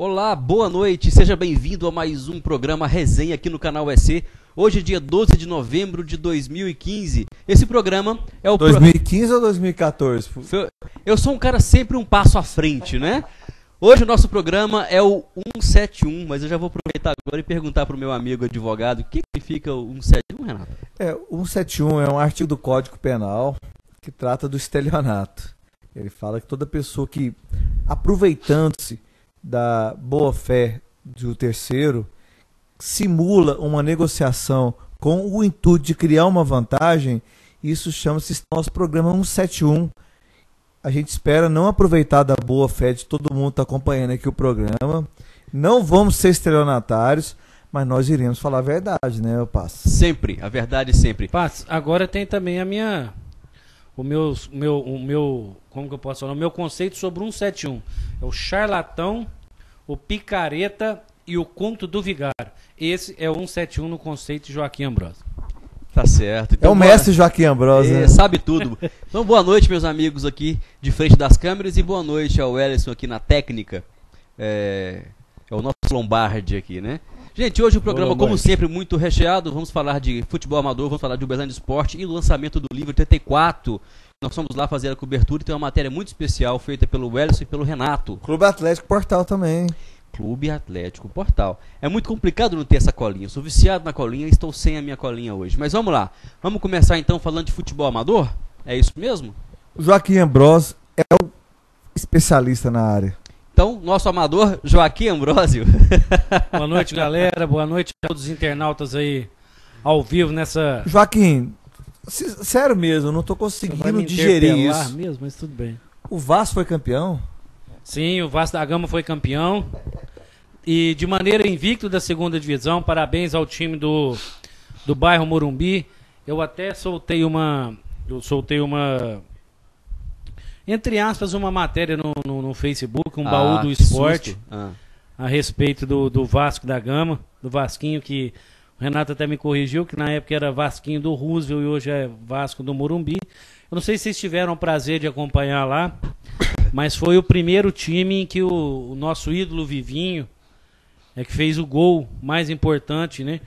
Olá, boa noite, seja bem-vindo a mais um programa Resenha aqui no canal EC. Hoje é dia 12 de novembro de 2015. Esse programa é o... 2015 ou 2014? Eu sou um cara sempre um passo à frente, né? Hoje o nosso programa é o 171, mas eu já vou aproveitar agora e perguntar para o meu amigo advogado o que significa o 171, Renato? O 171 é um artigo do Código Penal que trata do estelionato. Ele fala que toda pessoa que, aproveitando-se da boa-fé do terceiro, simula uma negociação com o intuito de criar uma vantagem, isso chama-se nosso programa 171. A gente espera não aproveitar da boa-fé de todo mundo que está acompanhando aqui o programa. Não vamos ser estelionatários, mas nós iremos falar a verdade, né, Passo? Sempre, a verdade sempre. Passo, agora tem também o meu, como que eu posso falar? O meu conceito sobre o 171. É o charlatão, o picareta e o conto do vigário. Esse é o 171 no conceito de Joaquim Ambrosio. Tá certo. Então, é o mestre Joaquim Ambrosio, né? Sabe tudo. Então, boa noite, meus amigos aqui de frente das câmeras, e boa noite ao Ellison aqui na técnica. É o nosso Lombardi aqui, né? Gente, hoje o programa, como sempre, muito recheado. Vamos falar de futebol amador, vamos falar de Uberlândia Esporte e do lançamento do livro 84. Nós fomos lá fazer a cobertura e tem uma matéria muito especial feita pelo Ellison e pelo Renato. Clube Atlético Portal também. Clube Atlético Portal. É muito complicado não ter essa colinha. Eu sou viciado na colinha e estou sem a minha colinha hoje. Mas vamos lá. Vamos começar então falando de futebol amador? É isso mesmo? O Joaquim Ambrosio é o especialista na área. Então, nosso amador, Joaquim Ambrosio. Boa noite, galera. Boa noite a todos os internautas aí ao vivo nessa... Joaquim, sério mesmo, eu não estou conseguindo digerir isso. Mesmo, mas tudo bem. O Vasco foi campeão? Sim, o Vasco da Gama foi campeão. E de maneira invicta da segunda divisão. Parabéns ao time do bairro Morumbi. Eu até soltei uma... entre aspas, uma matéria no Facebook, baú do esporte, a respeito do Vasco da Gama, do Vasquinho, que o Renato até me corrigiu, que na época era Vasquinho do Roosevelt e hoje é Vasco do Morumbi. Eu não sei se vocês tiveram o prazer de acompanhar lá, mas foi o primeiro time em que o nosso ídolo Vivinho, que fez o gol mais importante, né,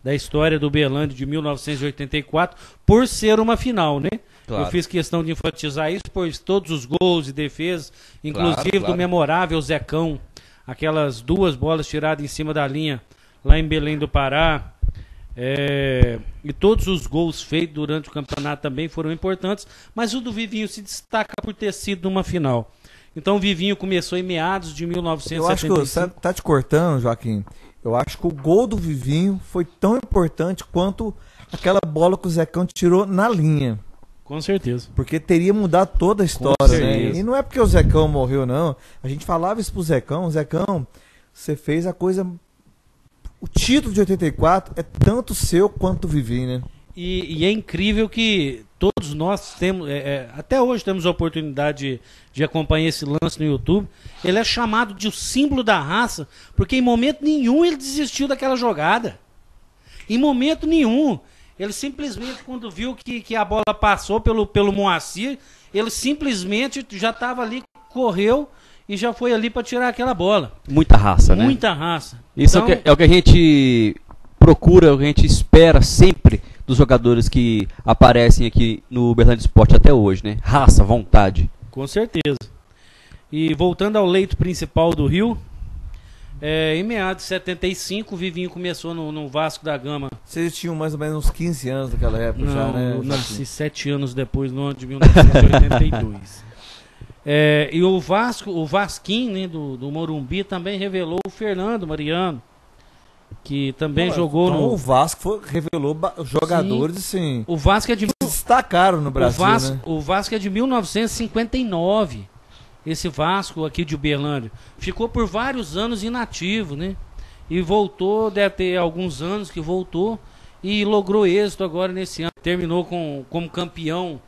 da história do Uberlândia de 1984, por ser uma final, né? Claro. Eu fiz questão de enfatizar isso, pois todos os gols e defesas, inclusive do memorável Zecão, aquelas duas bolas tiradas em cima da linha lá em Belém do Pará, e todos os gols feitos durante o campeonato também foram importantes, mas o do Vivinho se destaca por ter sido numa final. Então o Vivinho começou em meados de 1975. Eu acho que você tá te cortando, Joaquim. Eu acho que o gol do Vivinho foi tão importante quanto aquela bola que o Zecão tirou na linha. Com certeza. Porque teria mudado toda a história, né? E não é porque o Zecão morreu, não. A gente falava isso pro Zecão. Zecão, você fez a coisa... O título de 84 é tanto seu quanto o Vivinho, né? E é incrível que todos nós temos... até hoje temos a oportunidade de acompanhar esse lance no YouTube. Ele é chamado de o símbolo da raça, porque em momento nenhum ele desistiu daquela jogada. Em momento nenhum. Ele simplesmente, quando viu que a bola passou pelo Moacir, ele simplesmente já estava ali, correu e já foi ali para tirar aquela bola. Muita raça, né? Muita raça. Isso então, é o que a gente procura, é o que a gente espera sempre dos jogadores que aparecem aqui no Uberlândia Esporte até hoje, né? Raça, vontade. Com certeza. E voltando ao leito principal do Rio... em meados de 75, o Vivinho começou no Vasco da Gama. Vocês tinham mais ou menos uns 15 anos naquela época? Não, já, né? Eu nasci 7 anos depois, no ano de 1982. E o Vasquinho, né, do Morumbi também revelou o Fernando Mariano, que também jogou então no... O Vasco revelou jogadores assim... O Vasco é de... destacaram no Brasil, né? O Vasco é de 1959. Esse Vasco aqui de Uberlândia ficou por vários anos inativo, né? E voltou, deve ter alguns anos que voltou e logrou êxito agora nesse ano. Terminou como campeão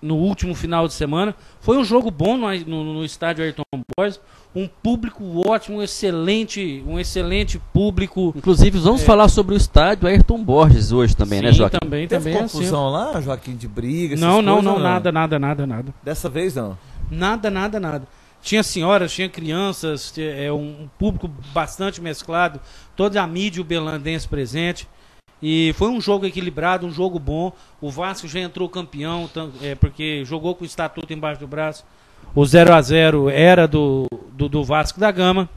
no último final de semana. Foi um jogo bom no estádio Ayrton Borges. Um público ótimo, um excelente público. Inclusive, vamos falar sobre o estádio Ayrton Borges hoje também, sim, né, Joaquim? Também Teve confusão lá, Joaquim, de briga? Não, nada. Dessa vez não? Nada. Tinha senhoras, tinha crianças, um público bastante mesclado, toda a mídia uberlandense presente. E foi um jogo equilibrado, um jogo bom. O Vasco já entrou campeão, porque jogou com o estatuto embaixo do braço. O 0-0 era do Vasco da Gama.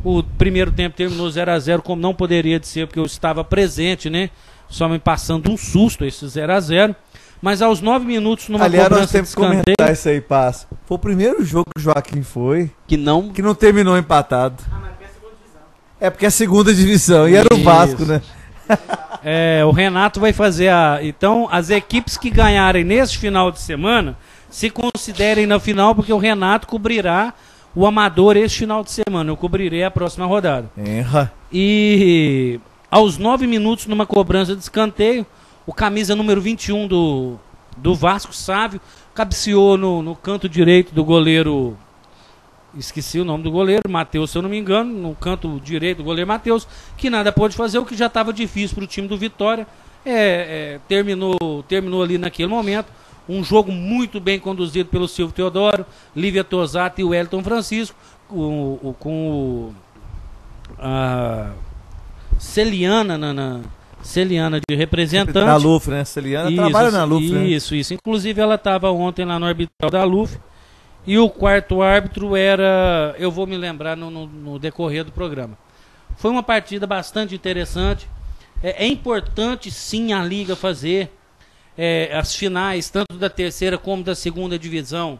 O primeiro tempo terminou 0-0, como não poderia de ser, porque eu estava presente, né? Só me passando um susto esse 0-0. Mas aos 9 minutos, numa cobrança nós temos que comentar isso aí, Passo. Foi o primeiro jogo que o Joaquim foi que não terminou empatado. Mas porque é a segunda divisão. É porque é a segunda divisão, e era o Vasco, né? O Renato vai fazer Então, as equipes que ganharem neste final de semana se considerem na final, porque o Renato cobrirá o Amador este final de semana. Eu cobrirei a próxima rodada. E aos 9 minutos, numa cobrança de escanteio, o camisa número 21 do Vasco, Sávio, cabeceou no canto direito do goleiro. Esqueci o nome do goleiro, Matheus, se eu não me engano, no canto direito do goleiro Matheus, que nada pôde fazer, o que já estava difícil para o time do Vitória. Terminou ali naquele momento. Um jogo muito bem conduzido pelo Silvio Teodoro, Lívia Tosato e o Wellington Francisco, com a Celiana Celiana de representante. Na Lufre, né? Celiana trabalha na Lufre, né? Isso. Inclusive ela estava ontem lá no arbitral da Lufre. E o quarto árbitro era... Eu vou me lembrar no decorrer do programa. Foi uma partida bastante interessante. É importante, sim, a Liga fazer as finais, tanto da terceira como da segunda divisão,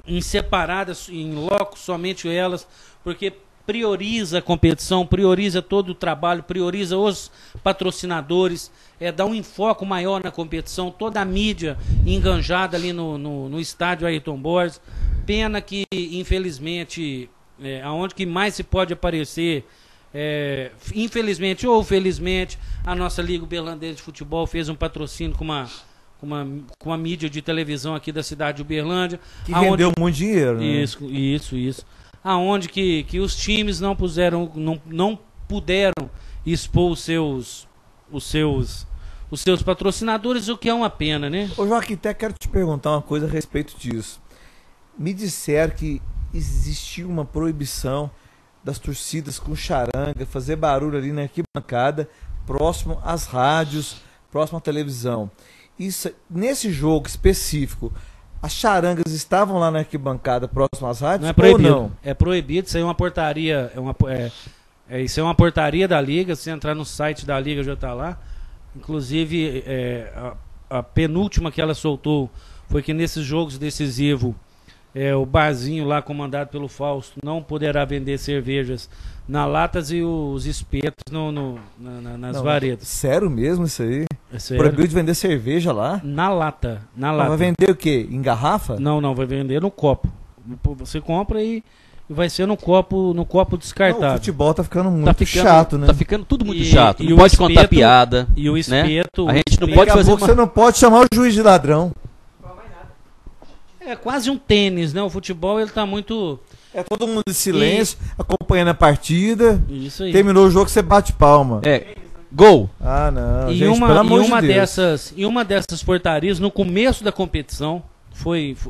em separadas, em loco, somente elas, porque prioriza a competição, prioriza todo o trabalho, prioriza os patrocinadores, dá um enfoque maior na competição, toda a mídia enganjada ali no estádio Ayrton Borges. Pena que, infelizmente, aonde que mais se pode aparecer, infelizmente ou felizmente, a nossa Liga Uberlandense de Futebol fez um patrocínio com uma mídia de televisão aqui da cidade de Uberlândia. Que rendeu muito dinheiro, né? Isso. Aonde que os times não puderam expor os seus patrocinadores, o que é uma pena, né? Ô Joaquim, até quero te perguntar uma coisa a respeito disso. Me disseram que existia uma proibição das torcidas com charanga, fazer barulho ali na arquibancada, próximo às rádios, próximo à televisão. Isso, nesse jogo específico, as charangas estavam lá na arquibancada próximo às rádios? Não é proibido. Ou não? É proibido, isso aí é uma portaria, isso é uma portaria da Liga. Se entrar no site da Liga já está lá. Inclusive, a penúltima que ela soltou foi que nesses jogos decisivos, o barzinho lá comandado pelo Fausto não poderá vender cervejas na latas e os espetos nas varetas. Sério mesmo isso aí? É sério. Proibiu de vender cerveja lá? Na lata. Vai vender o quê? Em garrafa? Não, vai vender no copo. Você compra e vai ser no copo descartável. O futebol tá ficando muito chato, né? Tá ficando tudo muito chato. Não pode contar piada. E o espeto... Né? A gente não pode fazer Você não pode chamar o juiz de ladrão. É quase um tênis, né? O futebol, ele tá muito... todo mundo em silêncio, acompanhando a partida. Isso aí. Terminou o jogo, você bate palma. Gol! Ah, não. E gente, uma dessas portarias, no começo da competição,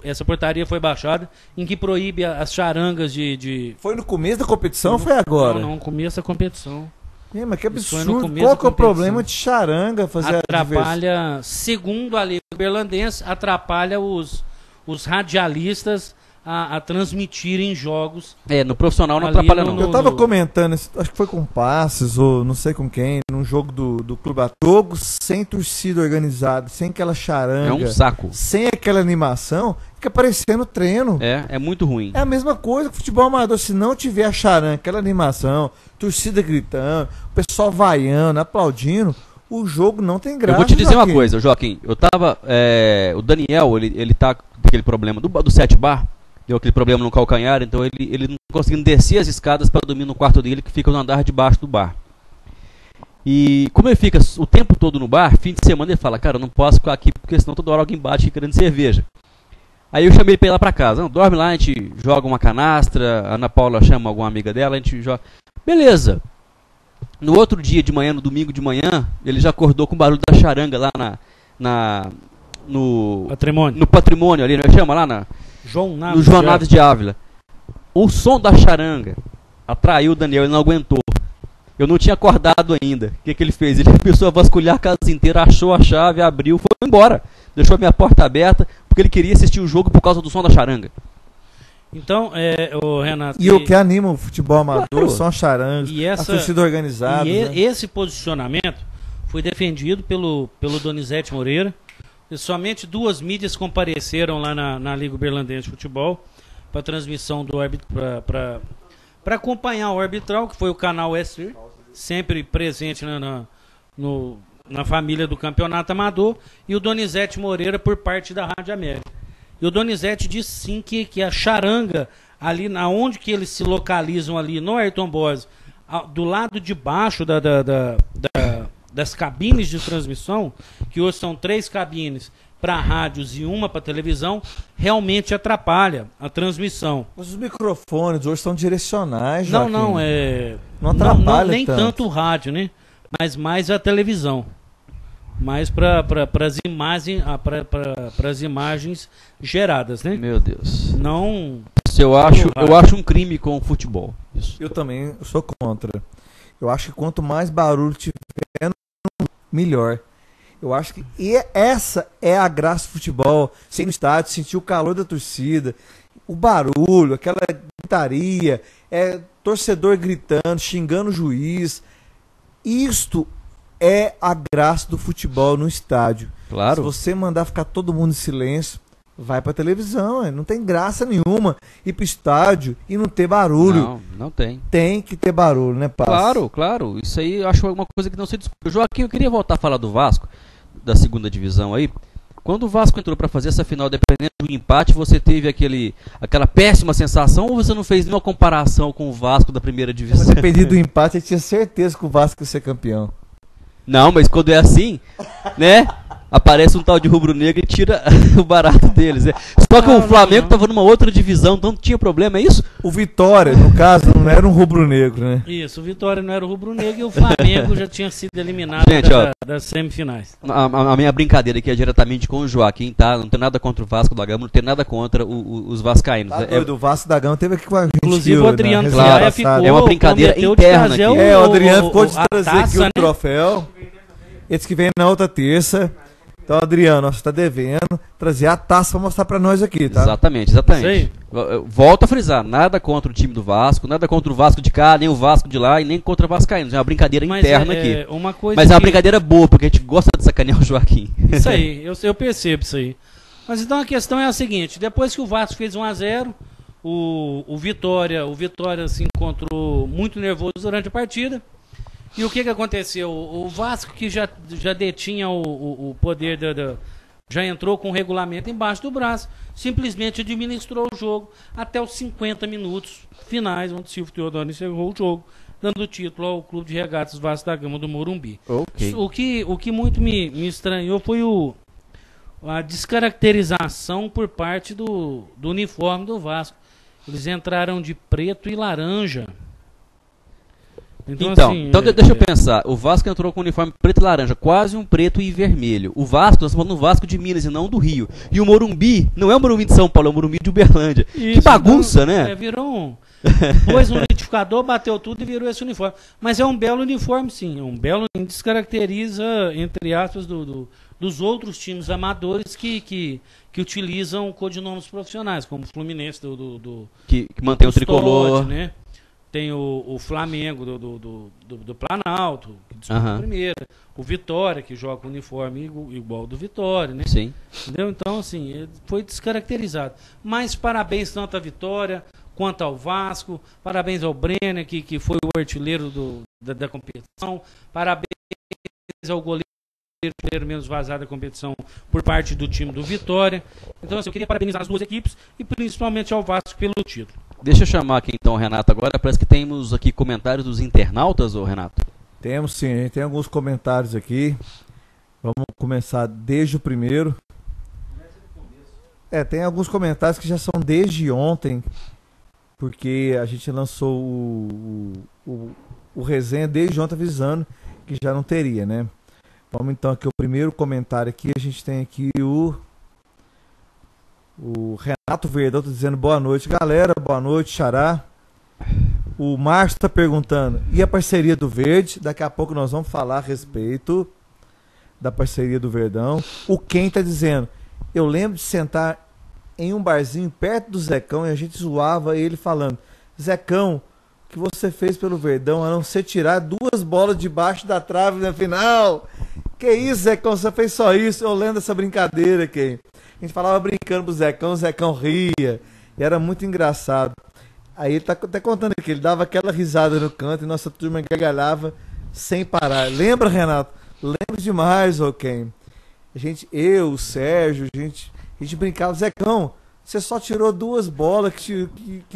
essa portaria foi baixada, em que proíbe as charangas de... Foi no começo da competição ou foi agora? Não, no começo da competição. Mas que absurdo. Qual que é o problema de charanga fazer atrapalha, segundo a Liga Uberlandense, atrapalha os radialistas a transmitirem jogos. No profissional não atrapalha não. Eu tava comentando, acho que foi com Passos ou não sei com quem, num jogo do Clube Jogo sem torcida organizada, sem aquela charanga. É um saco. Sem aquela animação, fica parecendo treino. É muito ruim. É a mesma coisa que o futebol amador, se não tiver a charanga, aquela animação, torcida gritando, o pessoal vaiando, aplaudindo, o jogo não tem graça. Eu vou te dizer uma coisa, Joaquim. Eu tava... o Daniel, ele tá com aquele problema do 7 bar, deu aquele problema no calcanhar, então ele não conseguindo descer as escadas para dormir no quarto dele, que fica no andar de baixo do bar. E como ele fica o tempo todo no bar, fim de semana ele fala, cara, eu não posso ficar aqui, porque senão toda hora alguém bate querendo cerveja. Aí eu chamei ele pra ir lá pra casa. Não, dorme lá, a gente joga uma canastra, a Ana Paula chama alguma amiga dela, a gente joga. Beleza. No outro dia de manhã, no domingo de manhã, ele já acordou com o barulho da charanga lá no patrimônio ali, né? Chama lá João Naves de Ávila. O som da charanga atraiu o Daniel, ele não aguentou. Eu não tinha acordado ainda. O que ele fez? Ele começou a vasculhar a casa inteira, achou a chave, abriu, foi embora. Deixou a minha porta aberta, porque ele queria assistir o jogo por causa do som da charanga. Então, o Renato... E o que anima o futebol amador, claro, são as charangas, a torcida organizada. E né? Esse posicionamento foi defendido pelo Donizete Moreira. E somente 2 mídias compareceram lá na Liga Uberlandense de Futebol para transmissão do árbitro, para acompanhar o arbitral, que foi o canal SR, sempre presente na família do campeonato amador, e o Donizete Moreira por parte da Rádio América. E o Donizete disse sim que a charanga, ali onde que eles se localizam ali no Ayrton Borges, do lado de baixo das cabines de transmissão, que hoje são 3 cabines para rádios e 1 para televisão, realmente atrapalha a transmissão. Mas os microfones hoje são direcionais, Joaquim. Não atrapalha nem tanto o rádio, né? Mas mais a televisão. Mais para as imagens geradas, né? Meu Deus. Não. Eu acho um crime com o futebol. Isso. Eu também sou contra. Eu acho que quanto mais barulho tiver, melhor. Eu acho que essa é a graça do futebol. Ser no estádio, sentir o calor da torcida, o barulho, aquela gritaria, torcedor gritando, xingando o juiz. Isto é a graça do futebol no estádio. Claro. Se você mandar ficar todo mundo em silêncio, vai pra televisão. Não tem graça nenhuma ir pro estádio e não ter barulho. Não tem. Tem que ter barulho, né, Paz? Claro. Isso aí eu acho uma coisa que não se discute. Joaquim, eu queria voltar a falar do Vasco, da segunda divisão aí. Quando o Vasco entrou para fazer essa final, dependendo do empate, você teve aquela péssima sensação ou você não fez nenhuma comparação com o Vasco da primeira divisão? Mas dependendo do empate, eu tinha certeza que o Vasco ia ser campeão. Não, mas quando é assim, né? Aparece um tal de rubro-negro e tira o barato deles, né? Só que o Flamengo estava numa outra divisão, então não tinha problema, é isso? O Vitória, no caso, não era um rubro-negro, né? Isso, o Vitória não era o rubro-negro e o Flamengo já tinha sido eliminado das semifinais. A minha brincadeira aqui é diretamente com o Joaquim, tá? Não tem nada contra o Vasco da Gama, não tem nada contra os vascaínos. Tá doido, o Vasco da Gama teve aqui com a gente. Inclusive o Adriano Claro, ficou, é uma brincadeira interna aqui. O Adriano ficou de trazer aqui o troféu. Esse que vem na outra terça. Então, Adriano, você está devendo trazer a taça para mostrar para nós aqui, tá? Exatamente. Volto a frisar, nada contra o time do Vasco, nada contra o Vasco de cá, nem o Vasco de lá e nem contra o Vascaínos. É uma brincadeira interna aqui. Mas é uma brincadeira boa, porque a gente gosta de sacanear o Joaquim. Isso aí, eu percebo isso aí. Mas então a questão é a seguinte, depois que o Vasco fez 1-0, o Vitória se encontrou muito nervoso durante a partida. E o que aconteceu? O Vasco, que já detinha o poder, já entrou com o regulamento embaixo do braço, simplesmente administrou o jogo até os 50 minutos finais, onde Silvio Teodoro encerrou o jogo, dando o título ao Clube de Regatas Vasco da Gama do Morumbi. Okay. O que muito me estranhou foi a descaracterização por parte do uniforme do Vasco. Eles entraram de preto e laranja. Então deixa eu pensar. O Vasco entrou com o uniforme preto e laranja, quase um preto e vermelho. O Vasco, nós estamos falando do Vasco de Minas e não do Rio. E o Morumbi, não é o Morumbi de São Paulo, é o Morumbi de Uberlândia. Isso, que bagunça, então, né? Virou pôs no liquidificador, bateu tudo e virou esse uniforme. Mas é um belo uniforme, sim. É um belo, descaracteriza, entre aspas, dos outros times amadores que utilizam codinomes profissionais, como o Fluminense que mantém o tricolor, né? Tem o Flamengo do Planalto, que disputa a primeira. O Vitória, que joga com uniforme igual ao do Vitória, né? Sim. Entendeu? Então, assim, foi descaracterizado. Mas parabéns tanto à Vitória quanto ao Vasco. Parabéns ao Brenner, que foi o artilheiro da competição. Parabéns ao goleiro menos vazado da competição por parte do time do Vitória. Então, assim, eu queria parabenizar as duas equipes e principalmente ao Vasco pelo título. Deixa eu chamar aqui então o Renato agora. Parece que temos aqui comentários dos internautas, ô Renato. Temos sim, a gente tem alguns comentários aqui. Vamos começar desde o primeiro. Tem alguns comentários que já são desde ontem, porque a gente lançou o resenha desde ontem avisando que já não teria, né? Vamos então aqui o primeiro comentário aqui, a gente tem aqui O Renato Verdão tá dizendo boa noite, galera. Boa noite, Xará. O Márcio tá perguntando, e a parceria do Verde? Daqui a pouco nós vamos falar a respeito da parceria do Verdão. O Ken tá dizendo, eu lembro de sentar em um barzinho perto do Zecão e a gente zoava ele falando, Zecão, o que você fez pelo Verdão a não ser tirar 2 bolas debaixo da trave na final? Que isso, Zecão, você fez só isso? Eu lembro dessa brincadeira, Ken. A gente falava brincando pro Zecão, o Zecão ria, e era muito engraçado. Aí ele tá até contando aqui, ele dava aquela risada no canto e nossa turma gargalhava sem parar. Lembra, Renato? Lembro demais, Ken. Eu, o Sérgio, a gente brincava, Zecão, você só tirou 2 bolas que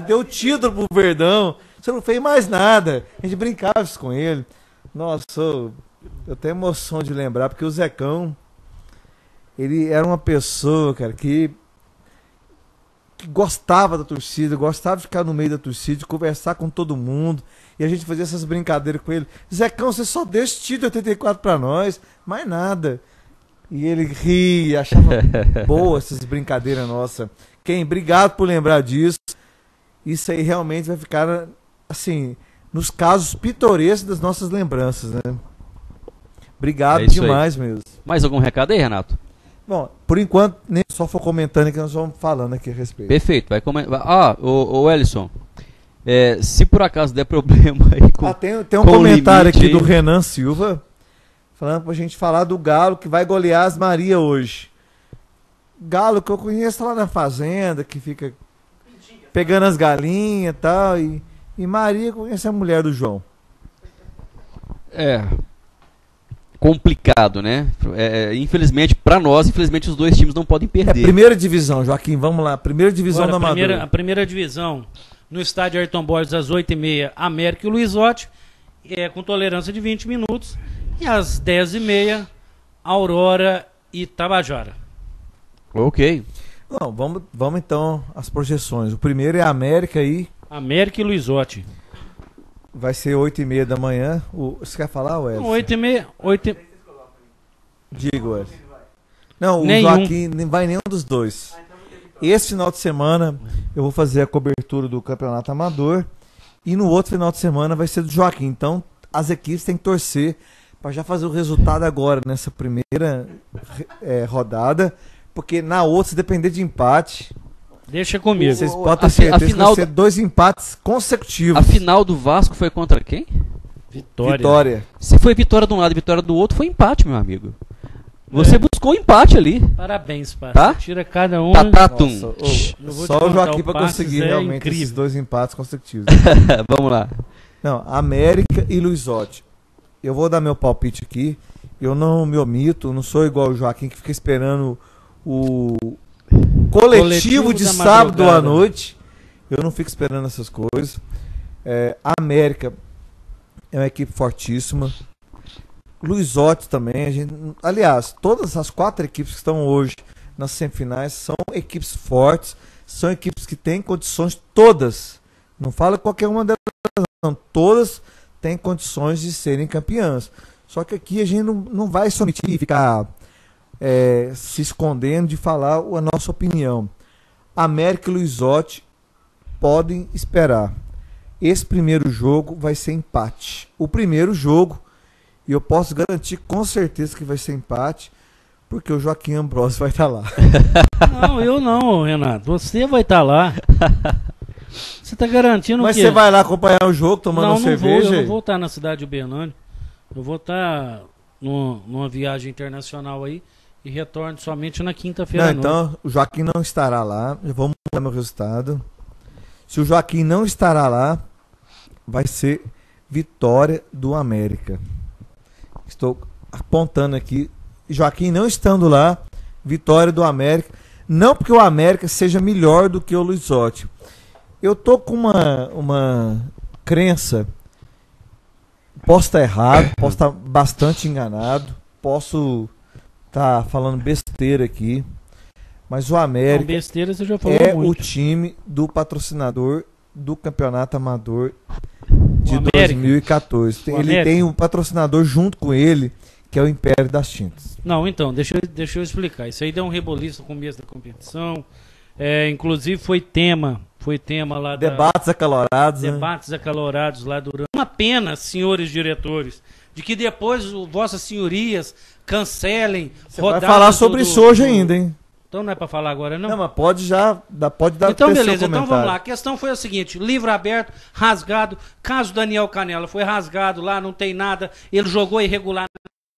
deu título pro Verdão, você não fez mais nada. A gente brincava isso com ele. Nossa, eu tenho emoção de lembrar, porque o Zecão, ele era uma pessoa, cara, que gostava da torcida, gostava de ficar no meio da torcida, de conversar com todo mundo, e a gente fazia essas brincadeiras com ele. Zecão, você só deu esse título 84 pra nós, mais nada. E ele ria, achava boa essas brincadeiras nossas. Ken, obrigado por lembrar disso. Isso aí realmente vai ficar, assim, nos casos pitorescos das nossas lembranças, né? Obrigado demais mesmo. Mais algum recado aí, Renato? Bom, por enquanto, nem só for comentando que nós vamos falando aqui a respeito. Perfeito, vai comentar. Ô Ellison, se por acaso der problema aí com tem um comentário aqui do Renan Silva, falando pra gente falar do Galo que vai golear as Maria hoje. Galo que eu conheço lá na fazenda, que fica pegando as galinhas e tal, e Maria conhece a mulher do João. Complicado, né? Infelizmente, pra nós, os dois times não podem perder. Primeira divisão, Joaquim, vamos lá. Primeira divisão da Amador. A primeira divisão, no estádio Ayrton Borges, às 8h30, América e Luizotti, com tolerância de 20 minutos. E às 10h30, Aurora e Tabajara. Ok. Não, vamos então às projeções. O primeiro é América e Luizotti. Vai ser 8h30 da manhã. Você quer falar, Wes? 8h30. Digo, Wes. Não, nenhum. O Joaquim não vai nenhum dos dois. Esse final de semana eu vou fazer a cobertura do Campeonato Amador. E no outro final de semana vai ser do Joaquim. Então as equipes têm que torcer para já fazer o resultado agora, nessa primeira rodada. Porque na outra, se depender de empate... Deixa comigo. Vocês podem ter certeza que vai ser 2 empates consecutivos. A final do Vasco foi contra quem? Vitória. Se foi vitória de um lado e vitória do outro, foi empate, meu amigo. Você buscou empate ali. Parabéns, Passa. Tá? Tira cada um. Tatatum. Só o Joaquim para conseguir realmente esses 2 empates consecutivos. Vamos lá. Não, América e Luizotti. Eu vou dar meu palpite aqui. Eu não me omito, não sou igual o Joaquim que fica esperando o coletivo de sábado à noite. Eu não fico esperando essas coisas. A América é uma equipe fortíssima. Luizotti também. Aliás, todas as 4 equipes que estão hoje nas semifinais são equipes fortes. São equipes que têm condições todas. Não fala qualquer uma delas, não. Todas têm condições de serem campeãs. Só que aqui a gente não vai se omitir e ficar se escondendo de falar a nossa opinião. América e Luizotti podem esperar. Esse primeiro jogo vai ser empate. O primeiro jogo, e eu posso garantir com certeza que vai ser empate, porque o Joaquim Ambrosio vai estar lá. Não, eu não, Renato. Você vai estar lá. Você está garantindo Mas que... você vai lá acompanhar o jogo, tomando uma cerveja? Eu não vou estar na cidade de Uberlândia. Eu vou estar numa viagem internacional aí e retorno somente na quinta-feira. Então, o Joaquim não estará lá. Vamos mudar meu resultado. Se o Joaquim não estará lá, vai ser vitória do América. Estou apontando aqui. Joaquim não estando lá, vitória do América. Não porque o América seja melhor do que o Luizotti. Eu tô com uma crença. Posso estar errado, posso estar bastante enganado, posso estar falando besteira aqui, mas o América besteira você já falou muito. O time do patrocinador do Campeonato Amador de 2014. Ele tem um patrocinador junto com ele, que é o Império das Tintas. Não, então, deixa eu explicar. Isso aí deu um reboliço no começo da competição. Inclusive foi tema lá Debates acalorados. Debates acalorados lá durante. Uma pena, senhores diretores, de que depois vossas senhorias cancelem. Você vai falar sobre isso hoje ainda, hein? Então não é para falar agora, não? Não, mas pode dar então beleza, então vamos lá. A questão foi a seguinte: livro aberto, rasgado. Caso Daniel Canela foi rasgado lá, não tem nada. Ele jogou irregular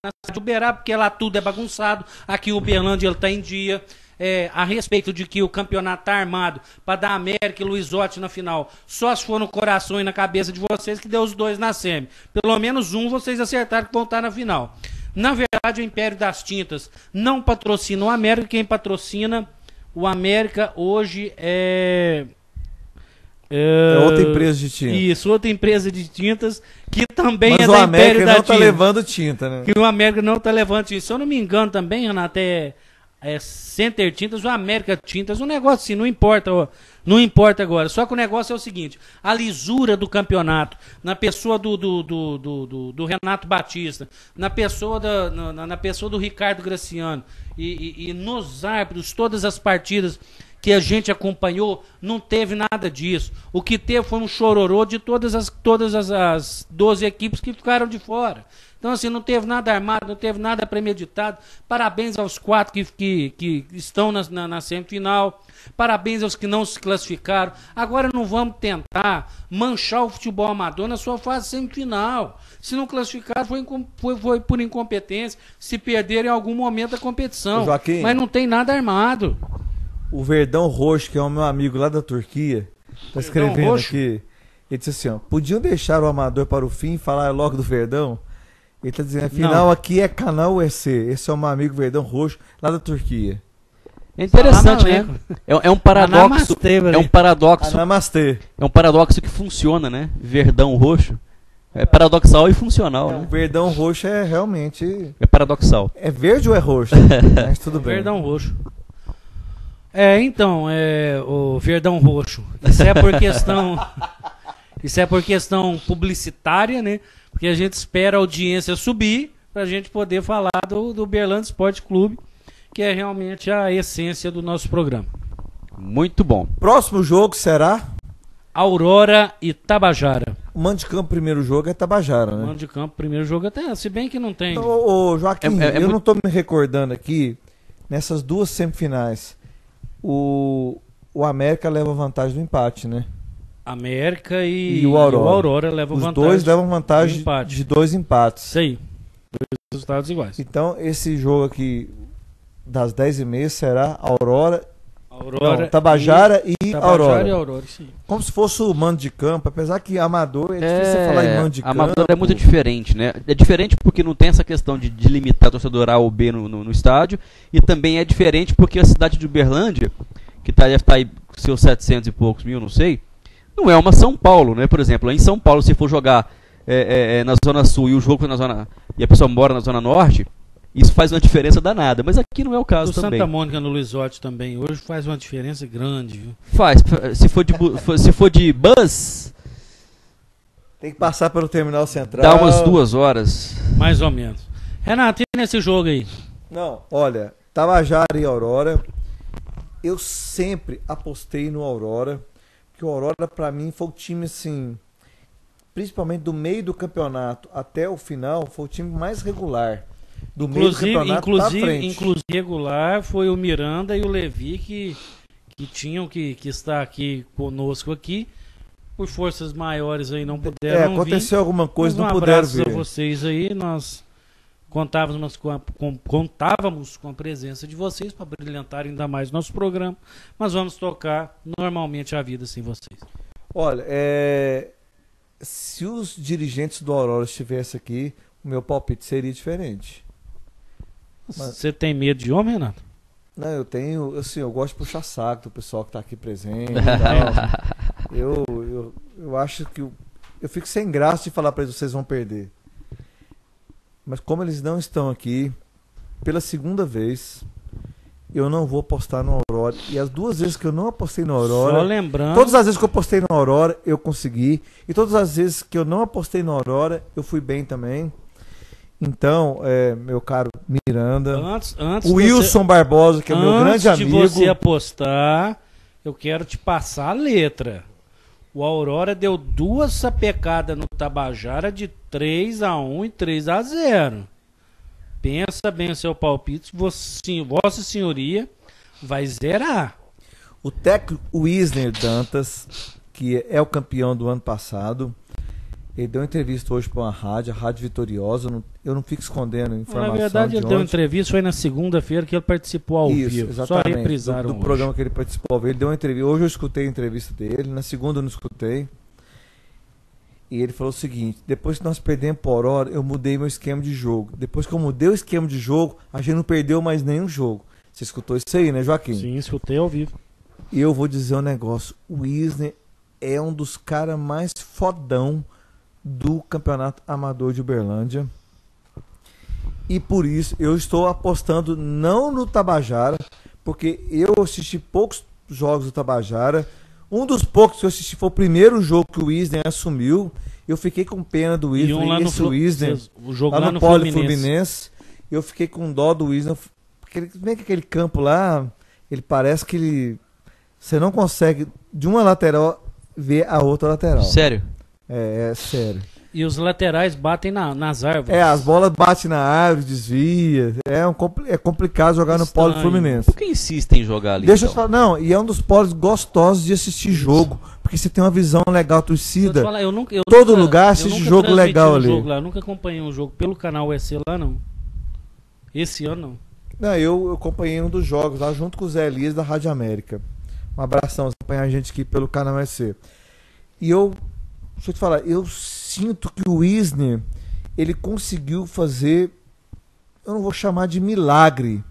na cidade de Uberaba, porque lá tudo é bagunçado. Aqui em Uberlândia ele está em dia. A respeito de que o campeonato está armado para dar América e Luizotti na final. Só se for no coração e na cabeça de vocês que deu os dois na semi. Pelo menos um vocês acertaram que vão estar na final. Na verdade, o Império das Tintas não patrocina o América. Quem patrocina o América hoje é outra empresa de tinta. Isso, outra empresa de tintas que também mas é da Império da Tinta. Mas o América não está levando tinta, né? Que o América não está levando tinta. Se eu não me engano também, Renato, Center Tintas, o América Tintas, um negócio assim, não importa agora. Só que o negócio é o seguinte: a lisura do campeonato, na pessoa do Renato Batista, na pessoa do Ricardo Graciano e nos árbitros, todas as partidas que a gente acompanhou, não teve nada disso. O que teve foi um chororô de todas as 12 equipes que ficaram de fora. Então, assim, não teve nada armado, não teve nada premeditado. Parabéns aos 4 que estão na semifinal. Parabéns aos que não se classificaram. Agora não vamos tentar manchar o futebol amador na sua fase semifinal. Se não classificar, foi por incompetência. Se perder em algum momento da competição. Joaquim, mas não tem nada armado. O Verdão Roxo, que é o meu amigo lá da Turquia, tá escrevendo aqui. Ele disse assim, ó: podiam deixar o amador para o fim e falar logo do Verdão? Ele tá dizendo, afinal, aqui é canal UEC. Esse é o meu amigo Verdão Roxo, lá da Turquia. É interessante, né? É um paradoxo. É um paradoxo. Namastê. É um paradoxo que funciona, né? Verdão Roxo. É paradoxal e funcional, né? O Verdão Roxo é realmente... É paradoxal. É verde ou é roxo? Mas tudo bem. Verdão Roxo. Então, o Verdão Roxo. Isso é por questão publicitária, né? Porque a gente espera a audiência subir para a gente poder falar do Uberlândia Esporte Clube, que é realmente a essência do nosso programa. Muito bom. Próximo jogo será? Aurora e Tabajara. O mando de campo primeiro jogo é Tabajara, né? O mando de campo primeiro jogo até, se bem que não tem. Ô, Joaquim, eu não estou me recordando aqui, nessas duas semifinais, o América leva vantagem do empate, né? América e o Aurora levam Os vantagem. Os dois levam vantagem de 2 empates. Isso aí. 2 resultados iguais. Então, esse jogo aqui das 10h30 será Tabajara e Aurora. Sim. Como se fosse o mando de campo, apesar que amador é difícil falar em mando de campo. Amador é muito diferente, né? É diferente porque não tem essa questão de limitar o torcedor A ou B no estádio, e também é diferente porque a cidade de Uberlândia, que deve estar aí com seus 700 e poucos mil, não sei, não é uma São Paulo, né? Por exemplo, em São Paulo, se for jogar na Zona Sul e o jogo e a pessoa mora na Zona Norte, isso faz uma diferença danada, mas aqui não é o caso também. Santa Mônica no Luizotti também hoje faz uma diferença grande, viu? Faz. Se for de bus, tem que passar pelo terminal central. Dá umas 2 horas. Mais ou menos. Renato, e nesse jogo aí? Não, olha, Tabajara e Aurora, eu sempre apostei no Aurora, porque o Aurora pra mim foi o time assim, principalmente do meio do campeonato até o final, foi o time mais regular. Do meio do campeonato pra frente. Inclusive regular foi o Miranda e o Levi que tinham que estar aqui conosco aqui. Por forças maiores aí não puderam aconteceu vir. Alguma coisa, não puderam vir. A vocês aí, nós contávamos com a presença de vocês para brilhantar ainda mais nosso programa, mas vamos tocar normalmente a vida sem vocês. Olha, se os dirigentes do Aurora estivessem aqui, o meu palpite seria diferente. Você tem medo de homem, Renato? Não, eu tenho, assim, eu gosto de puxar saco do pessoal que está aqui presente. Eu acho que eu fico sem graça de falar para eles, vocês vão perder. Mas como eles não estão aqui, pela segunda vez, eu não vou apostar no Aurora. E as 2 vezes que eu não apostei no Aurora, só lembrando, todas as vezes que eu apostei no Aurora, eu consegui. E todas as vezes que eu não apostei no Aurora, eu fui bem também. Então, meu caro Miranda, antes o Wilson Barbosa, que é meu grande amigo. Antes de você apostar, eu quero te passar a letra. O Aurora deu 2 sapecadas no Tabajara de 3-1 e 3-0. Pensa bem o seu palpite, Vossa Senhoria vai zerar. O técnico Wisner Dantas, que é o campeão do ano passado, ele deu uma entrevista hoje para uma rádio, a Rádio Vitoriosa. Eu não fico escondendo informação. Na verdade, ele deu uma entrevista, foi na segunda-feira que ele participou ao vivo. Exatamente, só reprisaram do programa que ele participou ao vivo. Ele deu uma entrevista. Hoje eu escutei a entrevista dele, na segunda eu não escutei. E ele falou o seguinte: depois que nós perdemos por hora, eu mudei meu esquema de jogo. Depois que eu mudei o esquema de jogo, a gente não perdeu mais nenhum jogo. Você escutou isso aí, né, Joaquim? Sim, escutei ao vivo. E eu vou dizer um negócio: o Wisner é um dos caras mais fodão do Campeonato Amador de Uberlândia. E por isso eu estou apostando não no Tabajara, porque eu assisti poucos jogos do Tabajara. Um dos poucos que eu assisti foi o primeiro jogo que o Wisner assumiu. Eu fiquei com pena do Wisner. O Wisner o jogo lá no Poli Fluminense. Eu fiquei com dó do Wisner. Vem que aquele campo lá, ele parece que você não consegue de uma lateral ver a outra lateral. Sério? É sério. E os laterais batem nas árvores. As bolas batem na árvore, desvia. É complicado jogar no Polo Fluminense. Por que insistem em jogar ali? Deixa eu falar, não, e é um dos polos gostosos de assistir jogo, porque você tem uma visão legal, torcida. Todo lugar assiste jogo legal ali. Eu nunca acompanhei um jogo pelo canal USC lá, não. Esse ano, não. Não, eu acompanhei um dos jogos lá junto com o Zé Elias da Rádio América. Um abração, acompanhar a gente aqui pelo canal USC. E deixa eu te falar, eu sinto que o Wisner, ele conseguiu fazer, eu não vou chamar de milagre,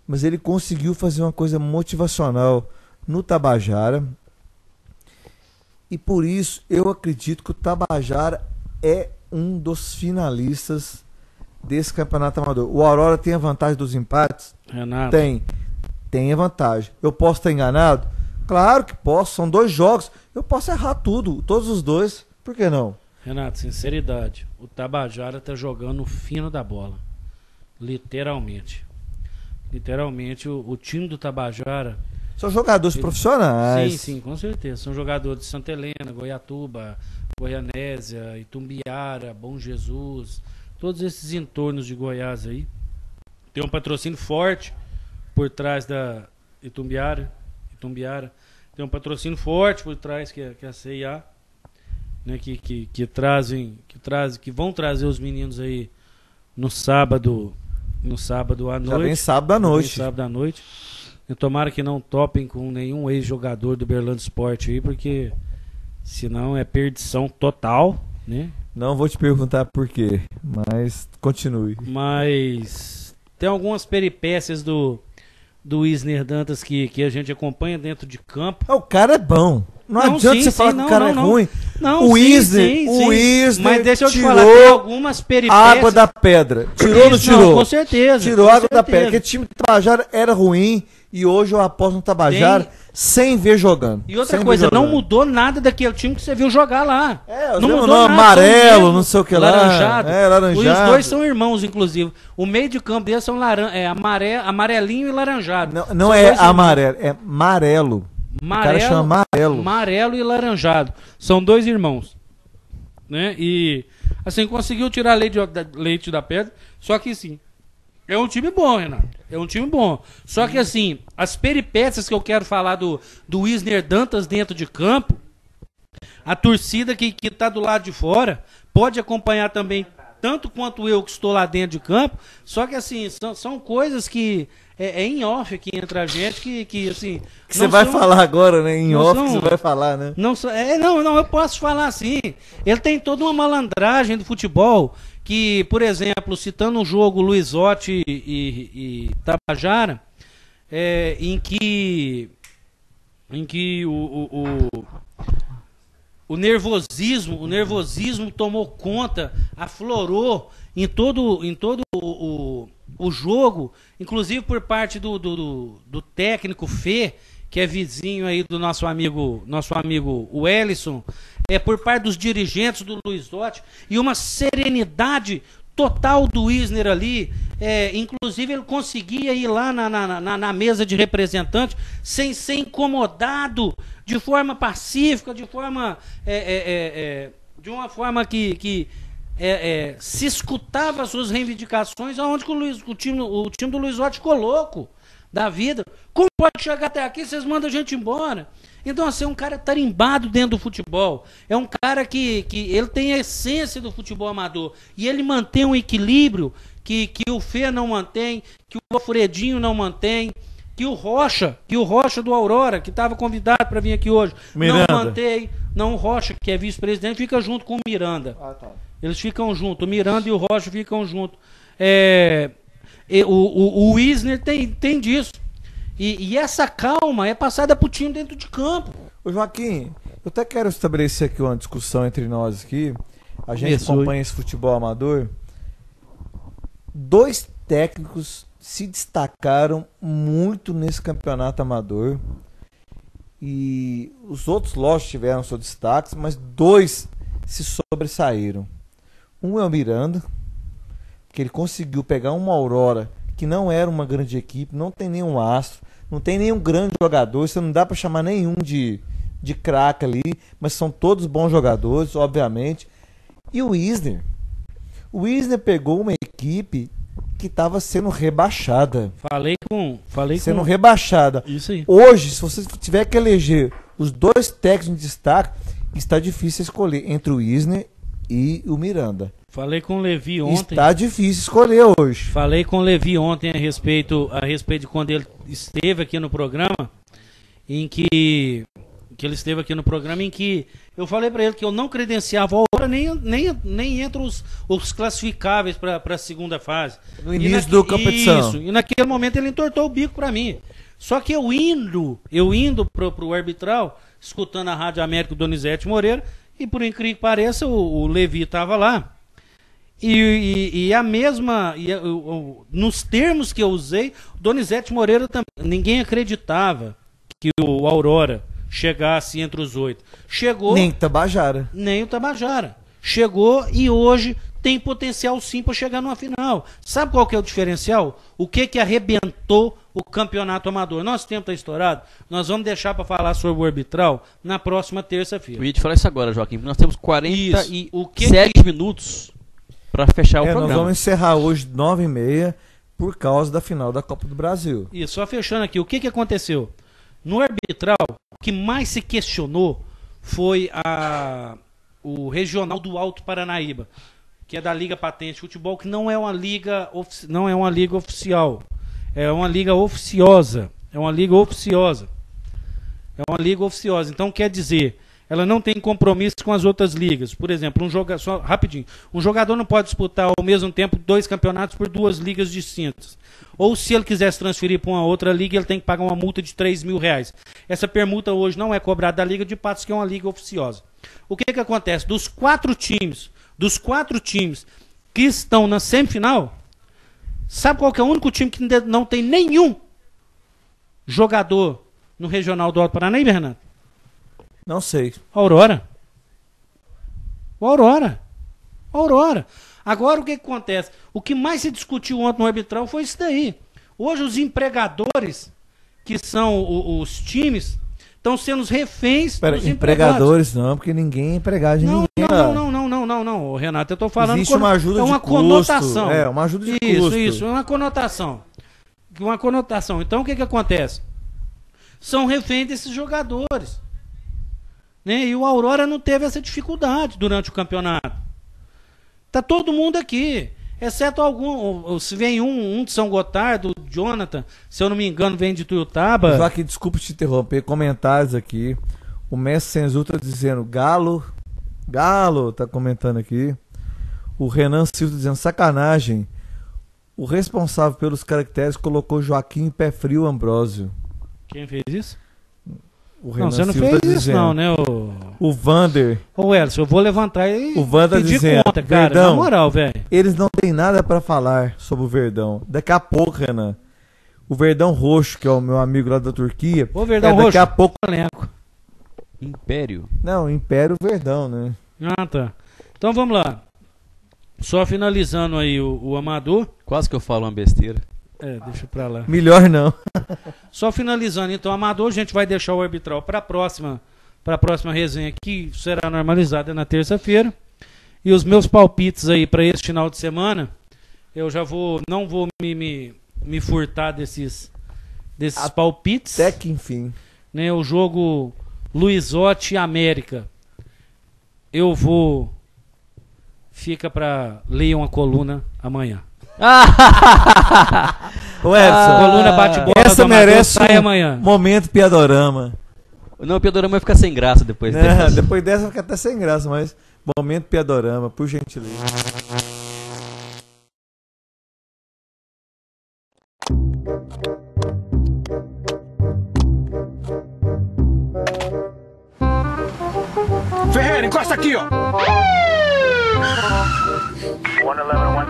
mas ele conseguiu fazer uma coisa motivacional no Tabajara. E por isso eu acredito que o Tabajara é um dos finalistas desse campeonato amador. O Aurora tem a vantagem dos empates? Renato. Tem a vantagem. Eu posso estar enganado? Claro que posso, são 2 jogos. Eu posso errar tudo, todos os 2. Por que não? Renato, sinceridade, o Tabajara tá jogando o fino da bola. Literalmente. Literalmente, o time do Tabajara... São jogadores profissionais. Sim, com certeza. São jogadores de Santa Helena, Goiatuba, Goianésia, Itumbiara, Bom Jesus, todos esses entornos de Goiás aí. Tem um patrocínio forte por trás da Itumbiara. Tem um patrocínio forte por trás que é a CIA, né, que vão trazer os meninos aí no sábado à noite. Já vem sábado à noite. E tomara que não topem com nenhum ex-jogador do Berlândia Sport aí, porque senão é perdição total, né? Não vou te perguntar por quê, mas continue. Mas tem algumas peripécias do Wisner Dantas que a gente acompanha dentro de campo. O cara é bom. Não adianta você falar que o cara é ruim. Não, o Wisner mas deixa eu te falar, tem algumas peripécias. Água da pedra. Tirou ou não tirou? Com certeza. Tirou água da pedra. Porque o time do Tabajara era ruim e hoje eu aposto no Tabajara sem ver jogando. E outra coisa, não mudou nada daquele time que você viu jogar lá. Não mudou nada. Amarelo, não sei o que lá. Laranjado. Laranjado. Os 2 são irmãos, inclusive. O meio de campo deles são amarelinho e laranjado. Não é amarelo, é amarelo. O cara chama amarelo. Amarelo e laranjado. São 2 irmãos. Né? E assim, conseguiu tirar leite da pedra. Só que sim, é um time bom, Renato. É um time bom. Só que assim, as peripécias que eu quero falar do Wisner Dantas dentro de campo, a torcida que tá do lado de fora pode acompanhar também, tanto quanto eu que estou lá dentro de campo. Só que assim, são coisas que é em off aqui entre a gente que assim... Que você vai falar agora, né? Em off que você vai falar, né? Não, eu posso falar assim. Ele tem toda uma malandragem do futebol que, por exemplo, citando um jogo Luizotti e Tabajara, em que o nervosismo tomou conta, aflorou em todo o jogo, inclusive por parte do técnico Fê, que é vizinho aí do nosso amigo Wellison, por parte dos dirigentes do Luizotti, e uma serenidade total do Wisner ali. Inclusive ele conseguia ir lá na mesa de representantes sem ser incomodado, de forma pacífica, de forma de uma forma que se escutava as suas reivindicações, aonde que o time do Luiz Otto ficou louco da vida. Como pode chegar até aqui, vocês mandam a gente embora? Então, assim, é um cara tarimbado dentro do futebol. É um cara que ele tem a essência do futebol amador. E ele mantém um equilíbrio que o Fê não mantém, que o Alfredinho não mantém, que o Rocha do Aurora, que estava convidado para vir aqui hoje, Miranda. não mantém. Não, o Rocha, que é vice-presidente, fica junto com o Miranda. Tá. Eles ficam juntos. O Miranda e o Rocha ficam juntos. O Wisner tem disso. E essa calma é passada pro time dentro de campo. Ô Joaquim, eu até quero estabelecer aqui uma discussão entre nós aqui. A gente acompanha esse futebol amador. 2 técnicos se destacaram muito nesse campeonato amador. E os outros, lógico, tiveram seus destaques, mas 2 se sobressaíram. Um é o Miranda, que ele conseguiu pegar uma Aurora que não era uma grande equipe, não tem nenhum astro, não tem nenhum grande jogador, você não dá para chamar nenhum de craque ali, mas são todos bons jogadores, obviamente. E o Wisner pegou uma equipe que estava sendo rebaixada. Sendo rebaixada. Isso aí. Hoje, se você tiver que eleger os 2 técnicos de destaque, está difícil escolher entre o Wisner e o Miranda. Falei com o Levi ontem. Está difícil escolher hoje. Falei com o Levi ontem a respeito de quando ele esteve aqui no programa, em que ele esteve aqui no programa, em que eu falei para ele que eu não credenciava a Aurora nem entre os classificáveis para a segunda fase. No início da competição. Isso, e naquele momento ele entortou o bico para mim. Só que eu indo pro arbitral, escutando a Rádio América do Donizete Moreira, e por incrível que pareça, o Levi estava lá. E a mesma, nos termos que eu usei, o Donizete Moreira também, ninguém acreditava que o Aurora chegasse entre os 8. Chegou. Nem Tabajara. Nem o Tabajara. Chegou e hoje tem potencial sim para chegar numa final. Sabe qual que é o diferencial? O que arrebentou o campeonato amador? Nosso tempo está estourado. Nós vamos deixar para falar sobre o arbitral na próxima terça-feira. Eu ia te falar isso agora, Joaquim. Nós temos 47 minutos para fechar o programa. Nós vamos encerrar hoje 9h30 por causa da final da Copa do Brasil. Isso, só fechando aqui. O que aconteceu? No arbitral, o que mais se questionou foi o regional do Alto Paranaíba, que é da Liga Patente de Futebol, que não é uma liga oficial. É uma liga oficiosa. Então quer dizer, ela não tem compromisso com as outras ligas. Por exemplo, um jogador não pode disputar ao mesmo tempo 2 campeonatos por 2 ligas distintas. Ou se ele quiser se transferir para uma outra liga, ele tem que pagar uma multa de R$3.000. Essa permuta hoje não é cobrada da Liga de Patos, que é uma liga oficiosa. O que acontece? Dos 4 times que estão na semifinal, sabe qual que é o único time que não tem nenhum jogador no Regional do Alto Paranaíba, Renato? Não sei. Aurora. Agora o que acontece? O que mais se discutiu ontem no arbitral foi isso daí. Hoje os empregadores, que são os times, estão sendo os reféns dos empregadores não, porque ninguém é empregado de ninguém. Não, Renato, eu estou falando... Existe uma ajuda de custo. Conotação. Uma ajuda de custo. Isso, uma conotação. Então o que acontece? São reféns desses jogadores. Né? E o Aurora não teve essa dificuldade durante o campeonato. Tá todo mundo aqui, exceto se vem um de São Gotardo, o Jonathan, se eu não me engano, vem de Tuiutaba. Joaquim, desculpa te interromper, comentários aqui. O Mestre Senzu tá dizendo Galo tá comentando aqui. O Renan Silva dizendo sacanagem. O responsável pelos caracteres colocou Joaquim Pé Frio Ambrósio. Quem fez isso? O Renan você não Silva fez tá isso dizendo. Não, né? O Vander. Ô, Elson, eu vou levantar e o Vander pedir dizendo, conta, cara. Verdão, na moral, velho. Eles não têm nada pra falar sobre o Verdão. Daqui a pouco, Renan. O Verdão Roxo, que é o meu amigo lá da Turquia. Ô, Verdão Roxo. Daqui a pouco. Império? Não, Império Verdão, né? Ah, tá. Então vamos lá. Só finalizando aí o Amador. Quase que eu falo uma besteira. Deixa pra lá. Melhor não. Só finalizando, então, Amador, a gente vai deixar o arbitral para a próxima resenha, que será normalizada na terça-feira. E os meus palpites aí para esse final de semana, eu já não vou me furtar desses palpites. Até que enfim. Né, o jogo Luizotti e América. Eu vou... Fica para ler uma coluna amanhã. Ô Edson, coluna bate-bola. Essa merece sai amanhã. Momento piadorama. Não, o piadorama vai ficar sem graça depois dessa. Depois dessa vai ficar até sem graça, mas momento piadorama, por gentileza. Ferreira, encosta aqui, ó.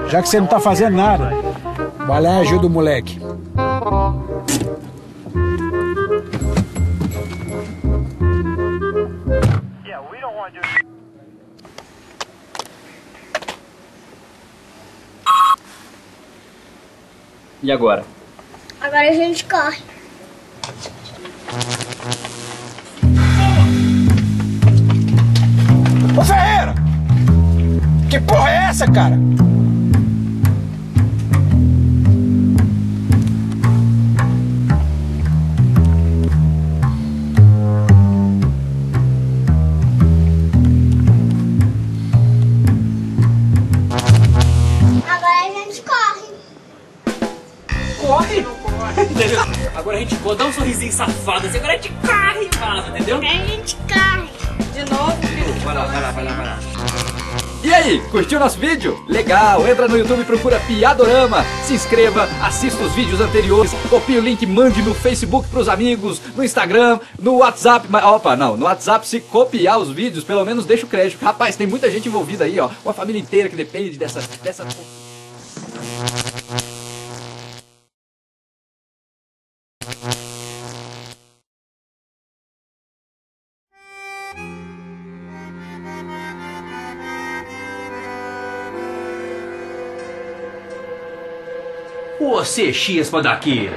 Já que você não tá fazendo nada, vai lá e ajuda o moleque. E agora? Agora a gente corre. Ô Ferreira! Que porra é essa, cara? Agora a gente corre. Corre? Agora a gente corre, dá um sorrisinho safado assim, agora a gente corre, fala, entendeu? Agora a gente corre. De novo, vai lá. E aí, curtiu nosso vídeo? Legal, entra no YouTube e procura Piadorama, se inscreva, assista os vídeos anteriores, copie o link, mande no Facebook pros amigos, no Instagram, no WhatsApp, no WhatsApp se copiar os vídeos, pelo menos deixa o crédito. Rapaz, tem muita gente envolvida aí, ó, uma família inteira que depende dessa... Você chispa daqui!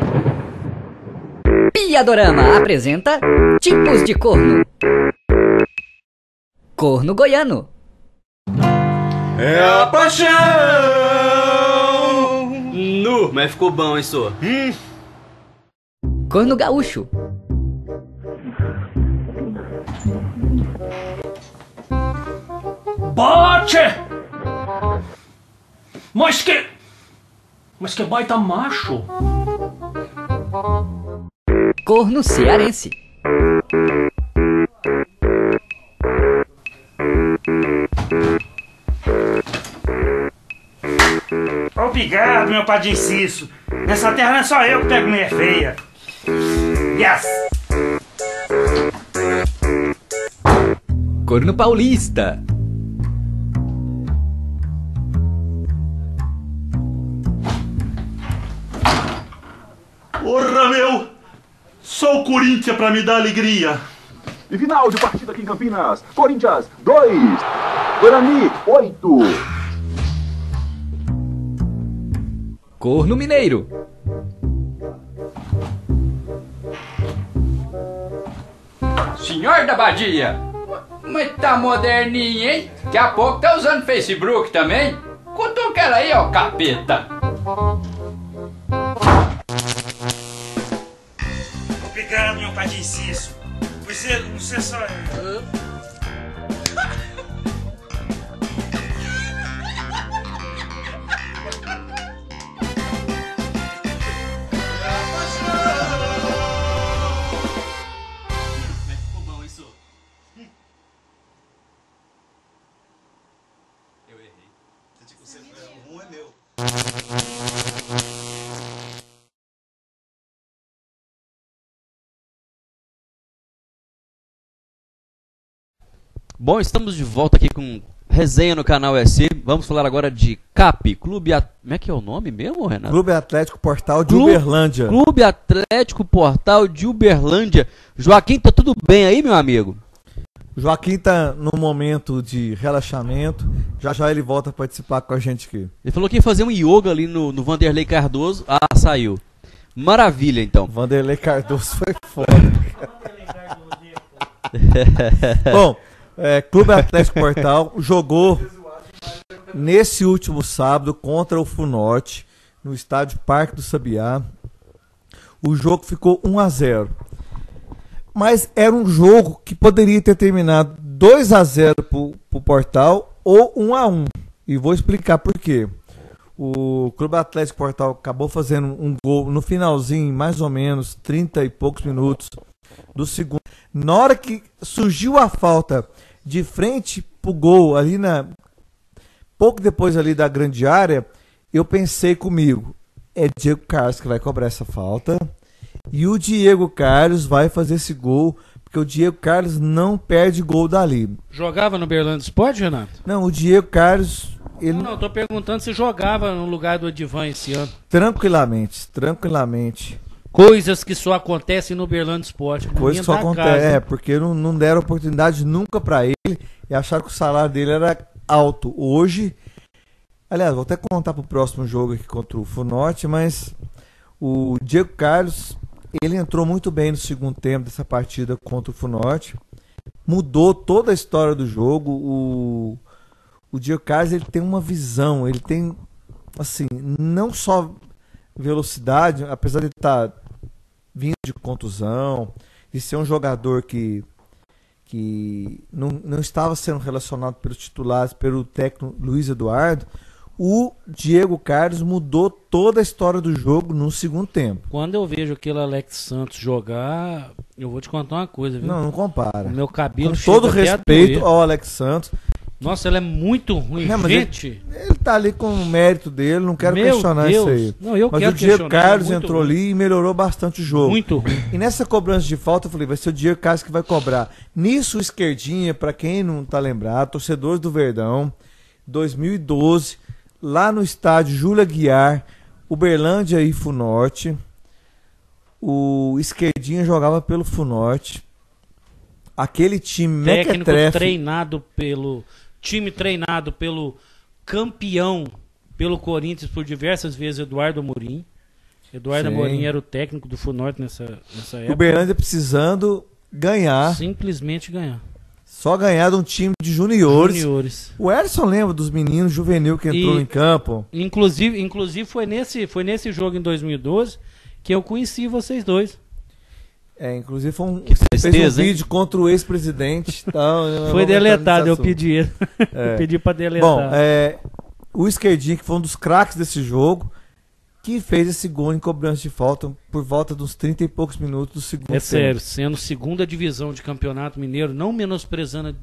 Piadorama apresenta tipos de corno. Corno goiano. É a paixão! Nu, mas ficou bom isso. Corno gaúcho. Bote! Mas que baita macho! Corno cearense. Obrigado, meu padrinho Cício. Nessa terra não é só eu que pego mulher feia. Yes! Corno paulista. Porra, meu! Só o Corinthians pra me dar alegria. E final de partida aqui em Campinas. Corinthians 2, Guarani 8. Corno mineiro. Senhor da Badia, mas tá moderninho, hein? Daqui a pouco tá usando Facebook também. Cutuca ela aí, ó, capeta. Obrigado, meu padrinho Cício. Você só... Bom, estamos de volta aqui com resenha no canal SC. Vamos falar agora de CAP, Clube... Como é que é o nome mesmo, Renato? Clube Atlético Portal de Uberlândia. Clube Atlético Portal de Uberlândia. Joaquim, tá tudo bem aí, meu amigo? O Joaquim tá num momento de relaxamento. Já já ele volta a participar com a gente aqui. Ele falou que ia fazer um yoga ali no Vanderlei Cardoso. Ah, saiu. Maravilha, então. Vanderlei Cardoso foi foda. Bom, Clube Atlético Portal jogou nesse último sábado contra o Funorte no estádio Parque do Sabiá. O jogo ficou 1-0. Mas era um jogo que poderia ter terminado 2-0 pro Portal ou 1-1. E vou explicar por quê. O Clube Atlético Portal acabou fazendo um gol no finalzinho, mais ou menos 30 e poucos minutos do segundo. Na hora que surgiu a falta de frente pro gol, ali pouco depois ali da grande área, eu pensei comigo, é Diego Carlos que vai cobrar essa falta. E o Diego Carlos vai fazer esse gol, porque o Diego Carlos não perde gol dali. Jogava no Berlândia Sport, Renato? Não, o Diego Carlos... Não, eu tô perguntando se jogava no lugar do Edivan esse ano. Tranquilamente. Coisas que só acontecem no Berlândia Sport. Coisas que só acontecem, porque não deram oportunidade nunca pra ele e acharam que o salário dele era alto. Hoje, aliás, vou até contar pro próximo jogo aqui contra o Funorte, mas o Diego Carlos... Ele entrou muito bem no segundo tempo dessa partida contra o Funorte. Mudou toda a história do jogo. O Diego Carlos, ele tem uma visão. Ele tem, assim, não só velocidade, apesar de estar vindo de contusão, de ser um jogador que não estava sendo relacionado pelos titulares, pelo técnico Luiz Eduardo. O Diego Carlos mudou toda a história do jogo no segundo tempo. Quando eu vejo aquele Alex Santos jogar, eu vou te contar uma coisa, viu? Não compara. O meu cabelo com todo respeito ao Alex Santos. Nossa, ele é muito ruim, gente. Ele tá ali com o mérito dele, não quero questionar isso aí. Mas o Diego Carlos entrou ali e melhorou bastante o jogo. Muito ruim. E nessa cobrança de falta, eu falei, vai ser o Diego Carlos que vai cobrar. Nisso, o esquerdinha, pra quem não tá lembrado, torcedores do Verdão, 2012... Lá no estádio Júlio Aguiar, Uberlândia e Funorte, o esquerdinha jogava pelo Funorte. Aquele time mequetrefe, treinado pelo campeão, pelo Corinthians por diversas vezes, Eduardo Amorim. Eduardo Amorim era o técnico do Funorte nessa época. Uberlândia precisando ganhar. Simplesmente ganhar. Só ganhar de um time de juniores. O Erson lembra dos meninos juvenil que entrou em campo. Inclusive foi nesse jogo em 2012 que eu conheci vocês dois. Inclusive fez um vídeo contra o ex-presidente. Foi deletado, eu pedi. Eu pedi pra deletar. Bom, o esquerdinho, que foi um dos craques desse jogo, que fez esse gol em cobrança de falta por volta dos 30 e poucos minutos do segundo tempo. É sério, sendo segunda divisão de Campeonato Mineiro, não menosprezando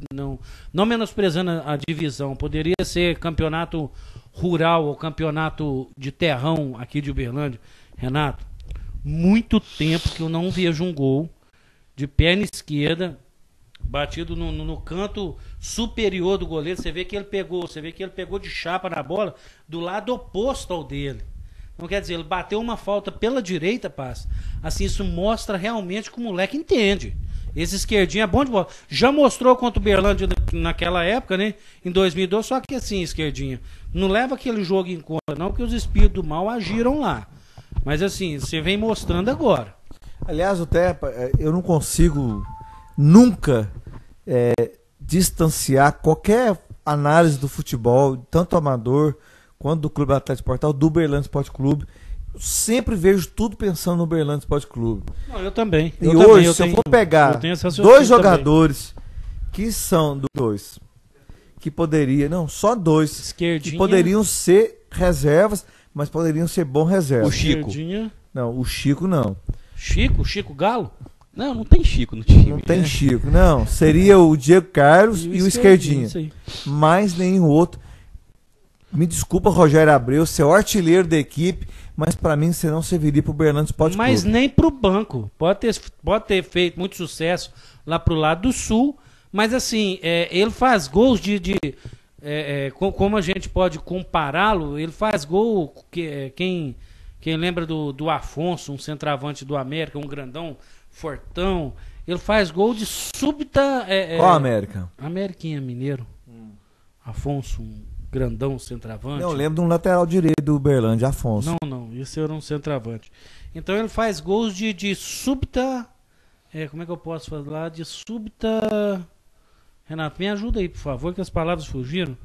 a divisão, poderia ser campeonato rural ou campeonato de terrão aqui de Uberlândia. Renato, muito tempo que eu não vejo um gol de perna esquerda batido no canto superior do goleiro. Você vê que ele pegou de chapa na bola do lado oposto ao dele. Não quer dizer, ele bateu uma falta pela direita, passa. Assim, isso mostra realmente que o moleque entende. Esse esquerdinho é bom de bola. Já mostrou contra o Berlândia naquela época, né? Em 2012, só que assim, esquerdinho, não leva aquele jogo em conta, não, porque os espíritos do mal agiram lá. Mas assim, você vem mostrando agora. Aliás, o Tepa, eu não consigo nunca distanciar qualquer análise do futebol, tanto amador quanto do Clube Atlético Portal, do Uberlândia Esporte Clube. Eu sempre vejo tudo pensando no Uberlândia Esporte Clube. Não, eu também. E hoje, se eu for pegar dois jogadores que são dois, que poderiam, não, só dois, que poderiam ser reservas, mas poderiam ser bons reservas. O Chico. Não, o Chico não. Chico Galo? Não tem Chico no time. Não tem Chico, não. Seria o Diego Carlos e o esquerdinha. Mais nenhum outro. Me desculpa, Rogério Abreu, você é o artilheiro da equipe, mas pra mim você não serviria pro Uberlândia Esporte Clube. Mas nem pro banco. Pode ter feito muito sucesso lá pro lado do sul, mas assim, ele faz gols como a gente pode compará-lo, ele faz gol, quem lembra do Afonso, um centroavante do América, um grandão, fortão, Ele faz gol de súbita... Qual América? Ameriquinha, Mineiro. Afonso, um grandão centroavante. Não, eu lembro de um lateral direito do Uberlândia, Afonso. Não, isso era um centroavante. Então ele faz gols de súbita... como é que eu posso falar? De súbita... Renato, me ajuda aí, por favor, que as palavras fugiram.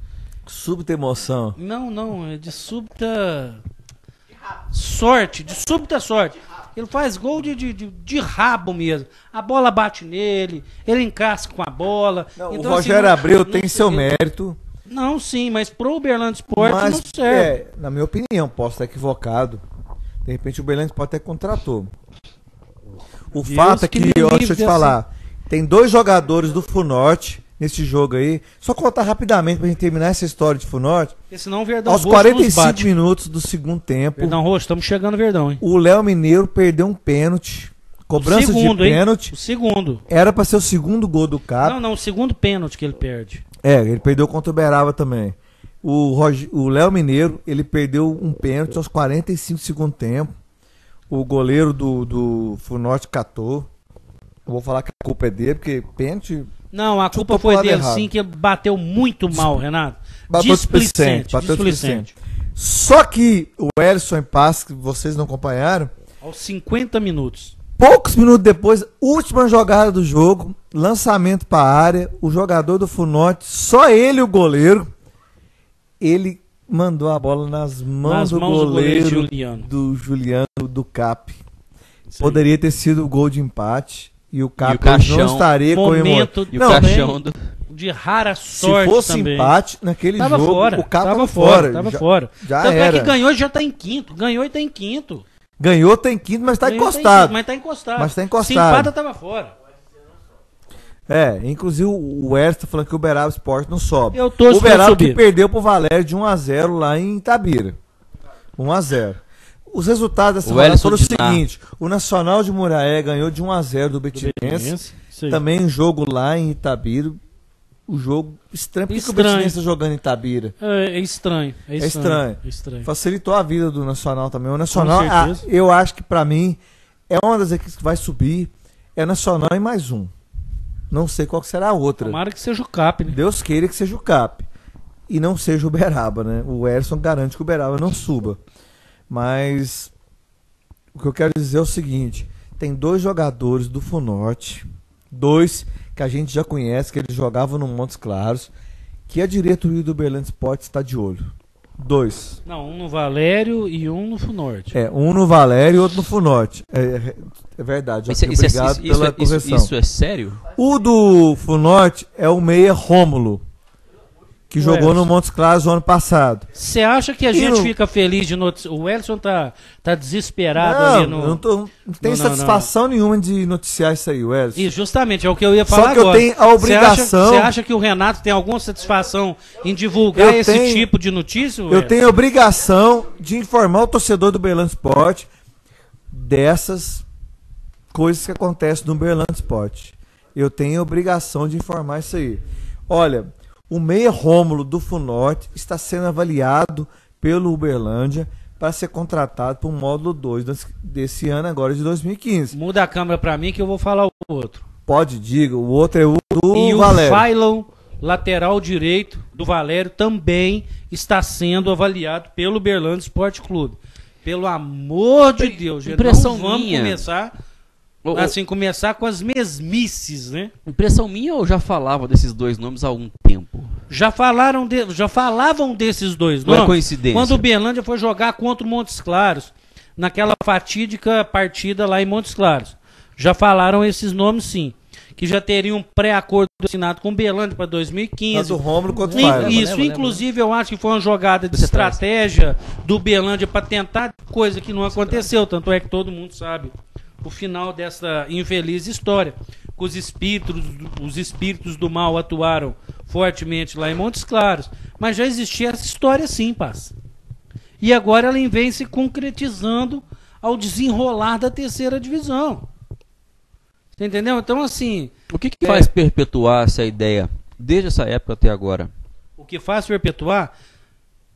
Súbita emoção. Não, é de súbita... sorte, de súbita sorte. Ele faz gol de rabo mesmo. A bola bate nele, ele encasca com a bola. Não, então, o Rogério Abreu tem seu mérito. Não, sim, mas pro Uberlândia Sport não serve. Na minha opinião, posso estar equivocado. De repente o Uberlândia Sport até contratou. O fato é que, deixa eu te falar, tem 2 jogadores do Funorte nesse jogo aí. Só contar rapidamente pra gente terminar essa história de Funorte. Senão o Verdão aos 45 minutos do segundo tempo. Verdão Roxo, estamos chegando no Verdão, hein? O Léo Mineiro perdeu um pênalti. Cobrança de pênalti. O segundo. Era pra ser o segundo gol do Cap. Não, o segundo pênalti que ele perde. Ele perdeu contra o Uberaba também. O Léo Mineiro, ele perdeu um pênalti aos 45 do segundo tempo. O goleiro do Funorte catou. Eu vou falar que a culpa é dele, porque pênalti... Não, a culpa foi dele errado. Sim, que ele bateu muito mal, Renato. Bateu displicente. Só que o Ellison em passe, que vocês não acompanharam... Aos 50 minutos. Poucos minutos depois, última jogada do jogo, lançamento para a área, o jogador do Funorte, só ele o goleiro, ele mandou a bola nas mãos do goleiro do Juliano do Cap. Poderia ter sido o gol de empate. E o Cap não estaria comemorando. E o caixão de rara sorte. Se fosse também. Empate naquele tava jogo, fora, o Cap tava fora. Tava fora. Já Tanto era. É que ganhou e já tá em quinto. Ganhou e tá em quinto. Ganhou, tá em quinto, mas tá encostado. Mas tá encostado. Mas tá encostado. Se empata, tava fora. Inclusive o Ersto tá falando que o Uberaba Sport não sobe. Eu torço o Uberaba que perdeu pro Valério de 1-0 lá em Itabira. 1-0. Os resultados dessa rodada foram o seguinte: o Nacional de Muraé ganhou de 1-0 do Betinense. Também um jogo lá em Itabira. O jogo estranho. Por que o Betinense está jogando em Itabira? É estranho. É estranho. Facilitou a vida do Nacional também. O Nacional, eu acho que pra mim, é uma das equipes que vai subir. É Nacional e mais um. Não sei qual será a outra. Tomara que seja o Cap, né? Deus queira que seja o Cap. E não seja o Uberaba, né? O Erson garante que o Uberaba não suba. Mas o que eu quero dizer é o seguinte: tem 2 jogadores do Funorte, 2 que a gente já conhece, que eles jogavam no Montes Claros, que a diretoria do Uberlândia Sport está de olho. 2. Não, um no Valério e um no Funorte. Um no Valério e outro no Funorte. É verdade. Obrigado pela correção. Isso é sério? O do Funorte é o meia Rômulo, que jogou no Montes Claros no ano passado. Você acha que a gente fica feliz de noticiar? O Ellison tá desesperado ali no... Não tem satisfação nenhuma de noticiar isso aí, o Ellison. E justamente, é o que eu ia falar agora. Só que eu tenho a obrigação... Você acha que o Renato tem alguma satisfação em divulgar esse tipo de notícia? Eu tenho a obrigação de informar o torcedor do Uberlândia Sport dessas coisas que acontecem no Uberlândia Sport. Eu tenho a obrigação de informar isso aí. Olha... O meia Rômulo do Funorte está sendo avaliado pelo Uberlândia para ser contratado para o módulo 2 desse ano agora de 2015. Muda a câmera para mim que eu vou falar o outro. Pode, diga. O outro é o do Valério. E o Failon, lateral direito do Valério, também está sendo avaliado pelo Uberlândia Esporte Clube. Pelo amor de Deus, gente, impressão não vamos minha. Começar com as mesmices, né? Impressão minha, eu já falava desses 2 nomes há algum tempo. Já falavam desses 2 nomes. Não é coincidência. Quando o Uberlândia foi jogar contra o Montes Claros, naquela fatídica partida lá em Montes Claros. Já falaram esses nomes, sim. Que já teriam um pré-acordo assinado com o Uberlândia para 2015. Tanto o Rômulo quanto o Failon. Isso, inclusive, eu acho que foi uma jogada de estratégia do Uberlândia para tentar coisa que não aconteceu. Tanto é que todo mundo sabe o final dessa infeliz história. Os espíritos do mal atuaram fortemente lá em Montes Claros. Mas já existia essa história sim, Paz. E agora ela vem se concretizando ao desenrolar da 3ª divisão. Você entendeu? Então, assim... O que faz perpetuar essa ideia desde essa época até agora? O que faz perpetuar?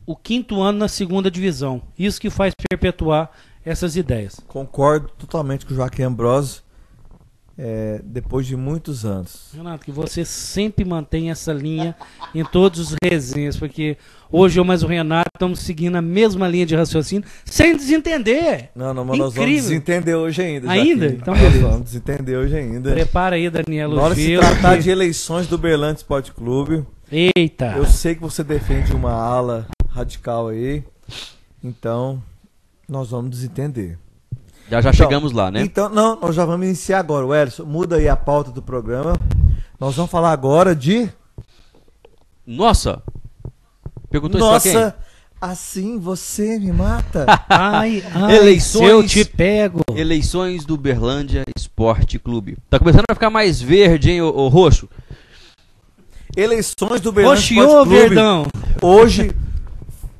O 5º ano na 2ª divisão. Isso que faz perpetuar essas ideias. Concordo totalmente com o Joaquim Ambrosio. depois de muitos anos. Renato, que você sempre mantém essa linha em todos os resenhas, porque hoje eu mais o Renato estamos seguindo a mesma linha de raciocínio, sem desentender. Não, mas nós vamos desentender hoje ainda. Ainda? Jaquim. Então, beleza. Nós vamos desentender hoje ainda. Prepara aí, Daniela. Na hora de se tratar de eleições do Uberlândia Esporte Clube, eita! Eu sei que você defende uma ala radical aí, então nós vamos desentender. Já chegamos lá, né? Então, não, nós já vamos iniciar agora. Wellington, muda aí a pauta do programa. Nós vamos falar agora de... Nossa! Perguntou Nossa, isso pra quem? assim você me mata. ai, eleições, eu te pego. Eleições do Uberlândia Esporte Clube. Tá começando a ficar mais verde, hein, ô Roxo? Eleições do Uberlândia Esporte Clube. Verdão.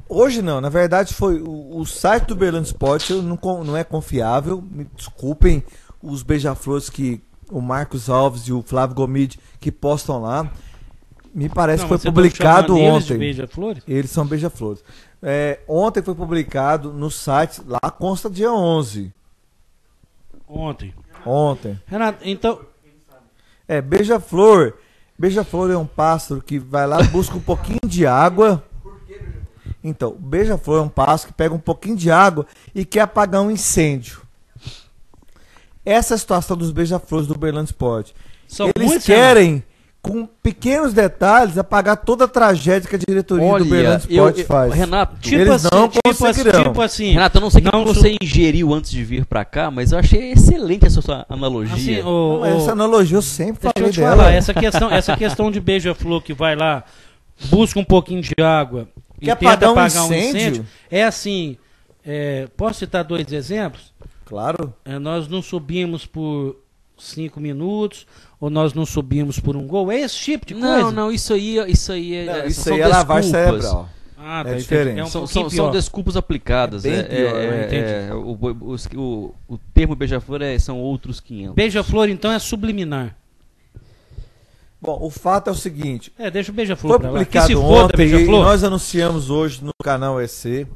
Hoje não, na verdade foi o site do Uberlândia Esporte não é confiável, me desculpem os beija-flores que o Marcos Alves e o Flávio Gomide que postam lá, me parece que foi publicado ontem. Eles são beija-flores. Ontem foi publicado no site, lá consta dia 11. Ontem. Renato, então... beija-flor é um pássaro que vai lá, busca um pouquinho de água. Então, beija-flor é um pássaro que pega um pouquinho de água e quer apagar um incêndio. Essa é a situação dos beija-flores do Uberlândia Esporte. Eles querem, com pequenos detalhes, apagar toda a tragédia que a diretoria do Uberlândia Esporte faz. Renato, eles não conseguirão. Tipo assim, Renato, eu não sei o que você ingeriu antes de vir pra cá, mas eu achei excelente essa sua analogia. Assim, essa analogia eu sempre falei dela. Falar, essa questão de beija-flor que vai lá, busca um pouquinho de água e tenta apagar um incêndio, é assim, posso citar 2 exemplos? Claro. Nós não subimos por 5 minutos, ou nós não subimos por um gol, é esse tipo de coisa? Não, isso aí é lavagem cerebral. Tá, é diferente. São desculpas aplicadas. O termo beija-flor são outros 500. Beija-flor, então, é subliminar. Bom, o fato é o seguinte. Deixa o beija-flor pra lá. Foi publicado ontem e nós anunciamos hoje no canal EC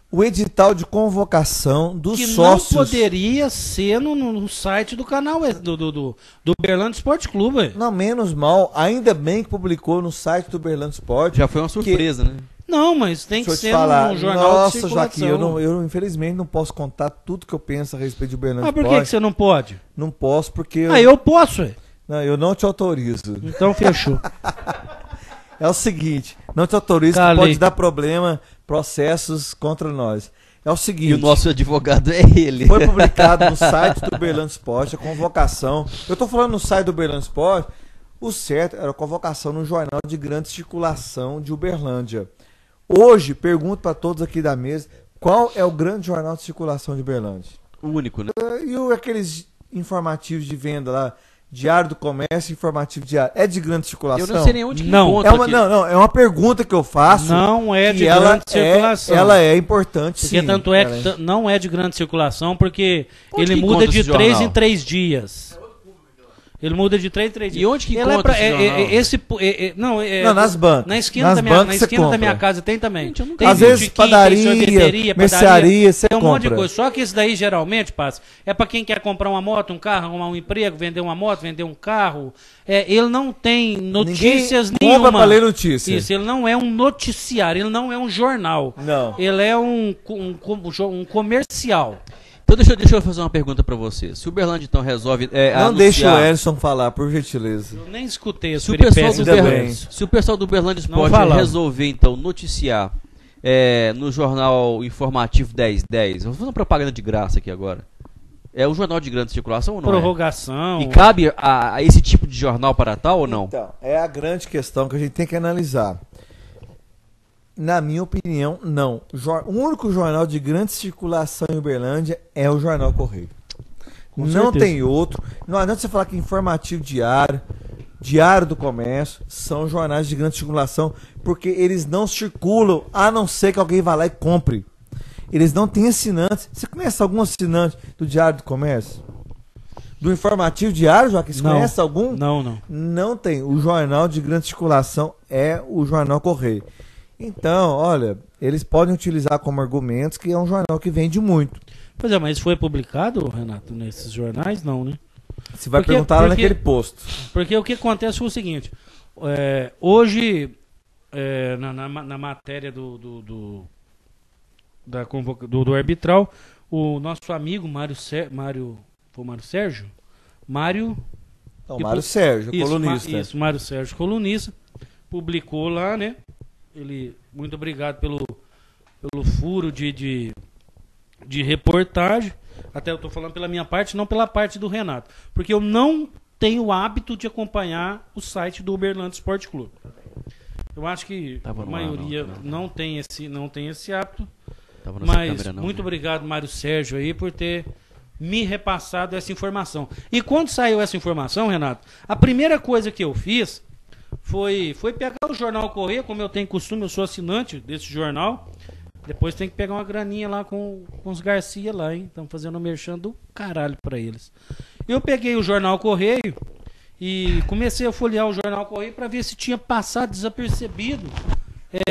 o edital de convocação dos sócios. Que não poderia ser no site do canal do Uberlândia Esporte Clube. Não, menos mal. Ainda bem que publicou no site do Uberlândia Esporte. Já foi uma surpresa, né? Não, mas tem que ser um jornal de circulação. Jaquim, eu infelizmente não posso contar tudo que eu penso a respeito de Uberlândia Esporte. Por que você não pode? Não posso porque... eu posso, Não, eu não te autorizo. Então fechou. É o seguinte, não te autorizo, que pode dar problema, processos contra nós. É o seguinte... E o nosso advogado é ele. Foi publicado no site do Uberlândia Esporte a convocação. Eu tô falando no site do Uberlândia Esporte, o certo era a convocação no jornal de grande circulação de Uberlândia. Hoje, pergunto para todos aqui da mesa, qual é o grande jornal de circulação de Uberlândia? O único, né? E aqueles informativos de venda lá, Diário do Comércio, Informativo Diário, é de grande circulação? Eu não sei nem onde que é uma pergunta que eu faço. Não é de grande circulação. Ela é importante, porque sim. Tanto é que não é de grande circulação, porque ele muda de 3 em 3 dias. Ele muda de 3 em 3 dias. E onde que encontra esse jornal? Não, nas bancas. Na esquina da minha casa tem também. Gente, tem às vezes padaria, mercearia, você tem compra. Monte de coisa. Só que isso daí geralmente, passa, é para quem quer comprar uma moto, um carro, arrumar um emprego, vender uma moto, vender um carro. Ele não tem notícias nenhuma. Compra para ler notícia. Isso, ele não é um noticiário, ele não é um jornal. Não. Ele é um comercial. Então deixa eu fazer uma pergunta pra você. Se o Uberlândia então resolve não deixa o Edson falar, por gentileza. Eu nem escutei se o pessoal do Uberlândia Esporte resolver então noticiar no jornal informativo 1010, vou fazer uma propaganda de graça aqui agora. É um jornal de grande circulação ou não? Prorrogação. E cabe a esse tipo de jornal para tal ou não? Então, é a grande questão que a gente tem que analisar. Na minha opinião, não. O único jornal de grande circulação em Uberlândia é o Jornal Correio. Não tem outro. Não adianta você falar que Informativo Diário, Diário do Comércio, são jornais de grande circulação, porque eles não circulam, a não ser que alguém vá lá e compre. Eles não têm assinantes. Você conhece algum assinante do Diário do Comércio? Do Informativo Diário, Joaquim? Você conhece algum? Não. Não tem. O jornal de grande circulação é o Jornal Correio. Então, olha, eles podem utilizar como argumentos que é um jornal que vende muito. Pois é, mas foi publicado, Renato, nesses jornais? Não, né? Você vai perguntar lá naquele posto. Porque o que acontece foi o seguinte, hoje, na matéria do arbitral, o nosso amigo Mário Sérgio, colunista, publicou lá, né? Muito obrigado pelo furo de reportagem. Até eu tô falando pela minha parte, não pela parte do Renato, porque eu não tenho o hábito de acompanhar o site do Uberlândia Esporte Clube. Eu acho que a maioria não tem esse hábito. Mas muito obrigado, Mário Sérgio, aí, por ter me repassado essa informação. E quando saiu essa informação, Renato, a primeira coisa que eu fiz foi pegar o Jornal Correia, como eu tenho costume, eu sou assinante desse jornal. Depois tem que pegar uma graninha lá com os Garcia lá, hein? Estão fazendo um merchan do caralho pra eles. Eu peguei o Jornal Correio e comecei a folhear o Jornal Correio para ver se tinha passado desapercebido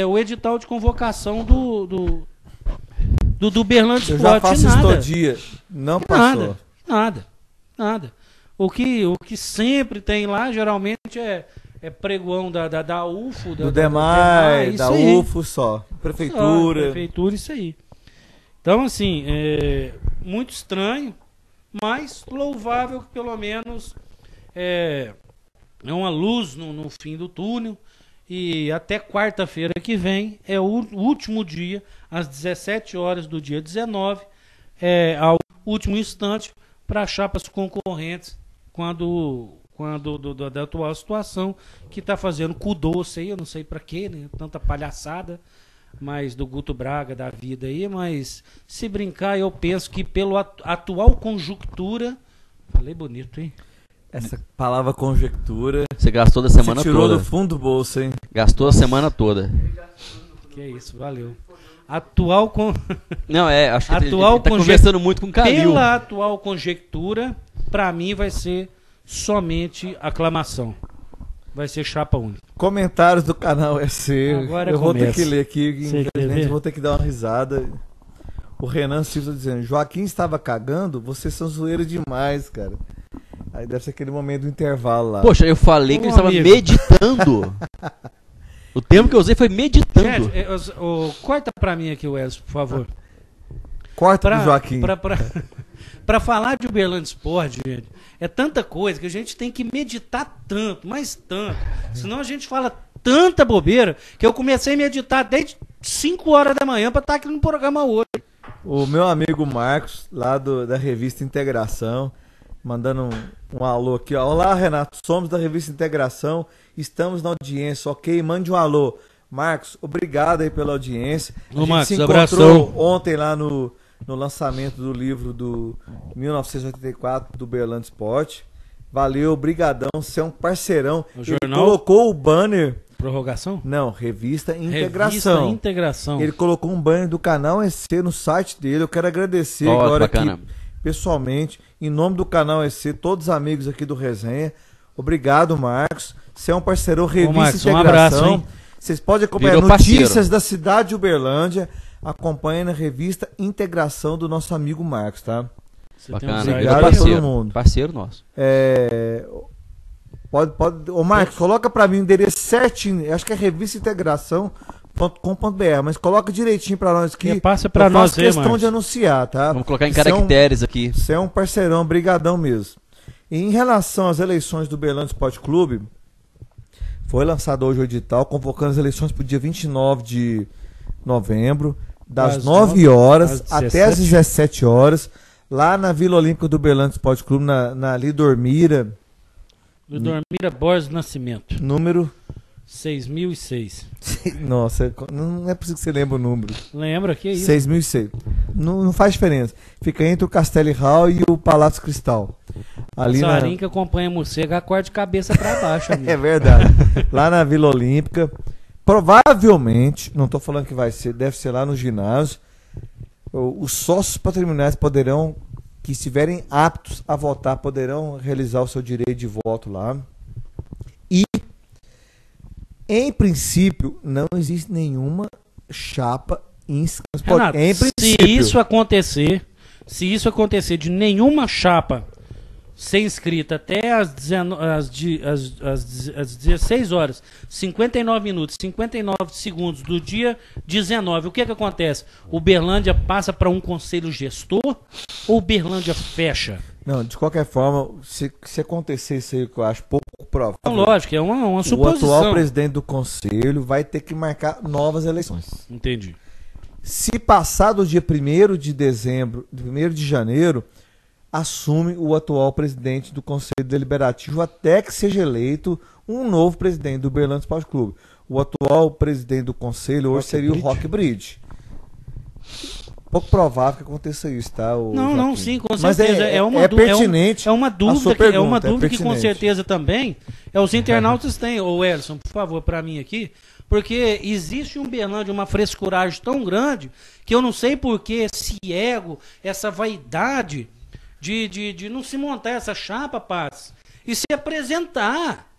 o edital de convocação do Uberlândia Esporte. Eu já faço isso todo dia. Não passou. Nada. O que sempre tem lá, geralmente, é pregoão da UFO, do DEMAI, da UFO só. Prefeitura, isso aí. Então, assim, muito estranho, mas louvável que pelo menos é uma luz no fim do túnel. E até quarta-feira que vem é o último dia, às 17 horas do dia 19, ao último instante, para chapas concorrentes da atual situação, que está fazendo cu doce aí, eu não sei para quê, né? Tanta palhaçada, mas do Guto Braga da vida aí, mas se brincar, eu penso que pela atual conjuntura, falei bonito, hein? Essa palavra conjectura. Você gastou da semana toda. Você tirou do fundo do bolso, hein? Gastou a semana toda. Que é isso, valeu. Não, acho que ele tá conversando muito com o Calil. Pela atual conjectura, pra mim vai ser somente aclamação. Vai ser chapa única. Comentários do canal SC. Agora eu vou ter que ler aqui, infelizmente vou ter que dar uma risada. O Renan Silva dizendo: Joaquim estava cagando? Vocês são zoeiros demais, cara. Aí deve ser aquele momento do intervalo lá. Poxa, eu falei que ele estava meditando. O termo que eu usei foi meditando. Gente, corta pra mim aqui, Wesley, por favor. Corta pro Joaquim. Pra falar de Uberlândia Esporte, gente, é tanta coisa que a gente tem que meditar tanto, mas tanto. Senão a gente fala tanta bobeira que eu comecei a meditar desde 5 horas da manhã pra estar aqui no programa hoje. O meu amigo Marcos, lá da revista Integração, mandando um alô aqui, ó. Olá, Renato, somos da revista Integração, estamos na audiência, ok? Mande um alô. Marcos, obrigado aí pela audiência. A gente Marcos, se encontrou ontem lá no lançamento do livro do 1984 do Uberlândia Esporte. Valeu, brigadão, você é um parceirão. Ele colocou o banner... Prorrogação? Não, Revista Integração. Revista Integração. Ele colocou um banner do canal EC no site dele. Eu quero agradecer agora aqui, pessoalmente, em nome do canal EC, todos os amigos aqui do Resenha. Obrigado, Marcos. Você é um parceirão. Revista Marcos, Integração. Um abraço, hein? Vocês podem acompanhar notícias da cidade de Uberlândia. Acompanhe na Revista Integração do nosso amigo Marcos, tá? Bacana, obrigado a todo mundo. Parceiro nosso. Ô Marcos, coloca pra mim o endereço certinho. Acho que é revistaintegração.com.br, mas coloca direitinho pra nós aqui. Passa pra nós aí, questão de anunciar, tá? Vamos colocar em caracteres aqui. Você é um parceirão, brigadão mesmo. E em relação às eleições do Uberlândia Esporte Clube, foi lançado hoje o edital, convocando as eleições pro dia 29 de novembro, das 9 horas até as 17 horas, lá na Vila Olímpica do Uberlândia Esporte Clube, na Lidormira. Lidormira Borges Nascimento. Número 6006. Nossa, não é possível que você lembre o número. Lembra, que é isso? 6006. Não faz diferença. Fica entre o Castelo Hall e o Palácio Cristal. Ali Sarinho que acompanha a morcega, acorda de cabeça para baixo. É verdade. Lá na Vila Olímpica. Provavelmente, não estou falando que vai ser, deve ser lá no ginásio. Os sócios patrimoniais poderão, que estiverem aptos a votar, poderão realizar o seu direito de voto lá. E, em princípio, não existe nenhuma chapa inscrita. Renato, se isso acontecer de nenhuma chapa ser inscrito até às 16 horas, 59 minutos, 59 segundos do dia 19, o que acontece? O Uberlândia passa para um conselho gestor ou o Uberlândia fecha? Não, de qualquer forma, se acontecer isso aí, que eu acho pouco provável. Lógico, é uma suposição. O atual presidente do conselho vai ter que marcar novas eleições. Entendi. Se passar do dia 1º de dezembro, 1º de janeiro, assume o atual presidente do Conselho Deliberativo até que seja eleito um novo presidente do Uberlândia Esporte Clube. O atual presidente do Conselho hoje seria o Roque Bride. Pouco provável que aconteça isso, tá? Não, sim, com certeza. Mas é pertinente. É uma dúvida que com certeza também os internautas têm. Ô Elson, por favor, para mim aqui, porque existe em Uberlândia uma frescuragem tão grande que eu não sei por que esse ego, essa vaidade de não se montar essa chapa, Paz, e se apresentar.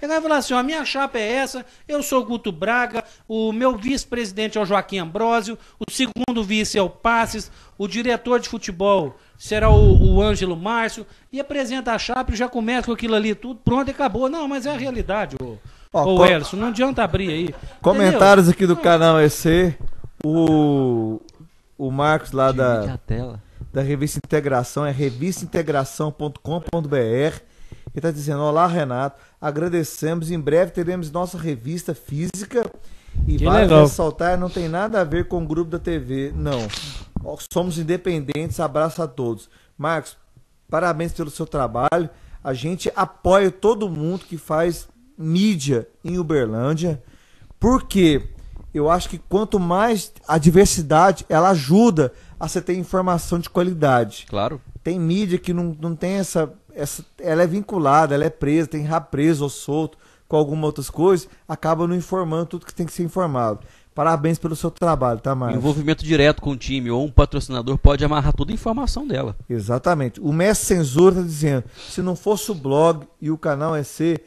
Ele vai falar assim, ó, a minha chapa é essa, eu sou o Guto Braga, o meu vice-presidente é o Joaquim Ambrósio, o segundo vice é o Passes, o diretor de futebol será o Ângelo Márcio, e apresenta a chapa e já começa com aquilo ali tudo, pronto, e acabou. Não, mas é a realidade, ô Elson, não adianta abrir aí. Comentários aqui do canal EC, o Marcos lá da Revista Integração, é revistaintegração.com.br. Ele está dizendo, olá Renato, agradecemos, em breve teremos nossa revista física e vale ressaltar, não tem nada a ver com o grupo da TV, não, somos independentes, abraço a todos. Marcos, parabéns pelo seu trabalho, a gente apoia todo mundo que faz mídia em Uberlândia, porque eu acho que quanto mais a diversidade, ela ajuda a você ter informação de qualidade. Claro. Tem mídia que não tem ela é vinculada, ela é presa, tem preso ou solto com algumas outras coisas, acaba não informando tudo que tem que ser informado. Parabéns pelo seu trabalho, tá, Marcos? Envolvimento direto com o time ou um patrocinador pode amarrar toda a informação dela. Exatamente. O Mestre Censura está dizendo, se não fosse o blog e o canal EC,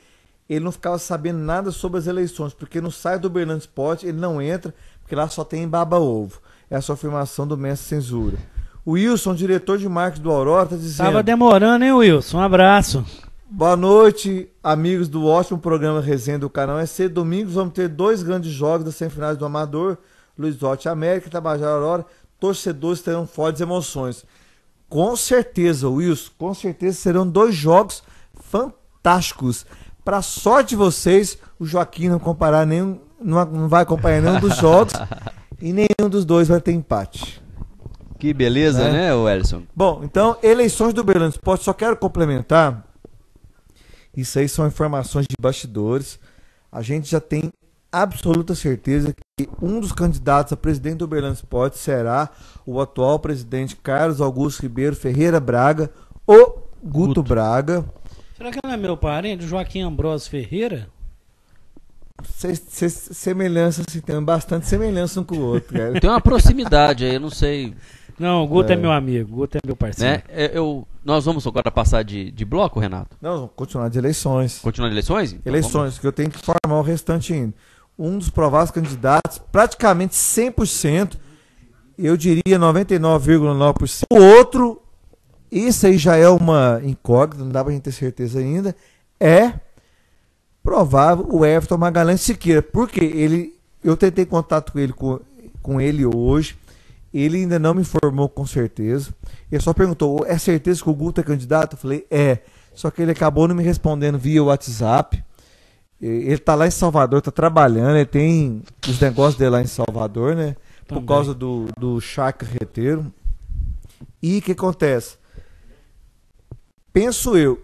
ele não ficava sabendo nada sobre as eleições, porque no site do Uberlândia Esporte ele não entra, porque lá só tem baba-ovo. Essa é a afirmação do Mestre Censura. O Wilson, diretor de marketing do Aurora, está dizendo... Tava demorando, hein, Wilson? Um abraço. Boa noite, amigos do ótimo programa Resenha do canal EC. Domingos vamos ter 2 grandes jogos das semifinais do Amador, Luiz Ote América, Tabajara Aurora. Torcedores terão fortes emoções. Com certeza, Wilson, com certeza serão 2 jogos fantásticos. Para sorte de vocês, o Joaquim não vai acompanhar nenhum dos jogos e nenhum dos dois vai ter empate. Que beleza, né, Welson? Bom, então, eleições do Uberlândia Esporte, só quero complementar. Isso aí são informações de bastidores. A gente já tem absoluta certeza que um dos candidatos a presidente do Uberlândia Esporte será o atual presidente Carlos Augusto Ribeiro Ferreira Braga, o Guto Braga. Será que não é meu parente, Joaquim Ambrósio Ferreira? Semelhança, assim, tem bastante semelhança um com o outro, cara. Tem uma proximidade aí, eu não sei. Não, o Guto é meu amigo, o Guto é meu parceiro. Né? Nós vamos agora passar de bloco, Renato? Não, vamos continuar de eleições. Continuar de eleições? Então eleições, que eu tenho que formar o restante ainda. Um dos provados candidatos, praticamente 100%, eu diria 99,9%. O outro, isso aí já é uma incógnita, não dá pra gente ter certeza ainda, é provável o Everton Magalhães Siqueira. Porque eu tentei contato com ele hoje, ele ainda não me informou com certeza. Ele só perguntou, é certeza que o Guto é candidato? Eu falei, é. Só que ele acabou não me respondendo via WhatsApp. Ele tá lá em Salvador, tá trabalhando, ele tem os negócios dele lá em Salvador, né? Também. Por causa do chá carreteiro. E o que acontece? Penso eu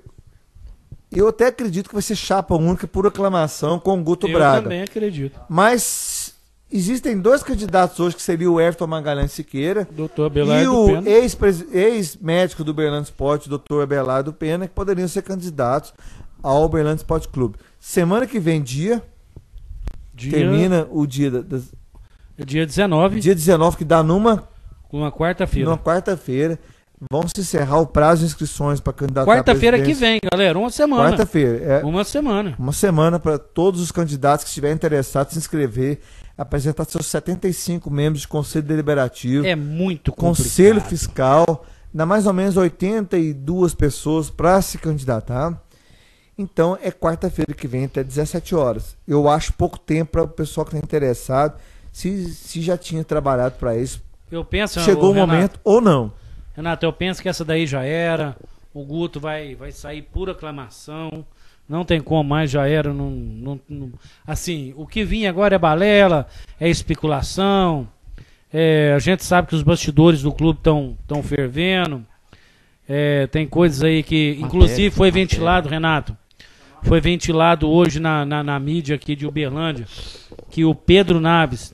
até acredito que vai ser chapa única por aclamação com o Guto Braga. Eu também acredito. Mas existem 2 candidatos hoje, que seria o Everton Magalhães Siqueira Dr. Abelardo e o Pena. ex-médico do Uberlândia Esporte, Dr. Abelardo Pena, que poderiam ser candidatos ao Uberlândia Esporte Clube. Semana que vem, termina o dia dia 19. Dia 19, que dá numa quarta-feira. Numa quarta-feira. Vamos encerrar o prazo de inscrições para candidatar a quarta-feira que vem, galera. Uma semana. Quarta-feira. Uma semana. Uma semana para todos os candidatos que estiverem interessados se inscrever, apresentar seus 75 membros de Conselho Deliberativo. É muito complicado. Conselho Fiscal, Dá mais ou menos 82 pessoas para se candidatar. Então é quarta-feira que vem até 17 horas. Eu acho pouco tempo para o pessoal que está interessado, se já tinha trabalhado para isso. Eu penso, chegou o momento ou não. Renato, eu penso que essa daí já era. O Guto vai sair por aclamação. Não tem como mais, já era. Assim, o que vinha agora é balela, é especulação. A gente sabe que os bastidores do clube estão fervendo. Tem coisas aí que, inclusive, foi ventilado, Renato. Foi ventilado hoje na mídia aqui de Uberlândia que o Pedro Naves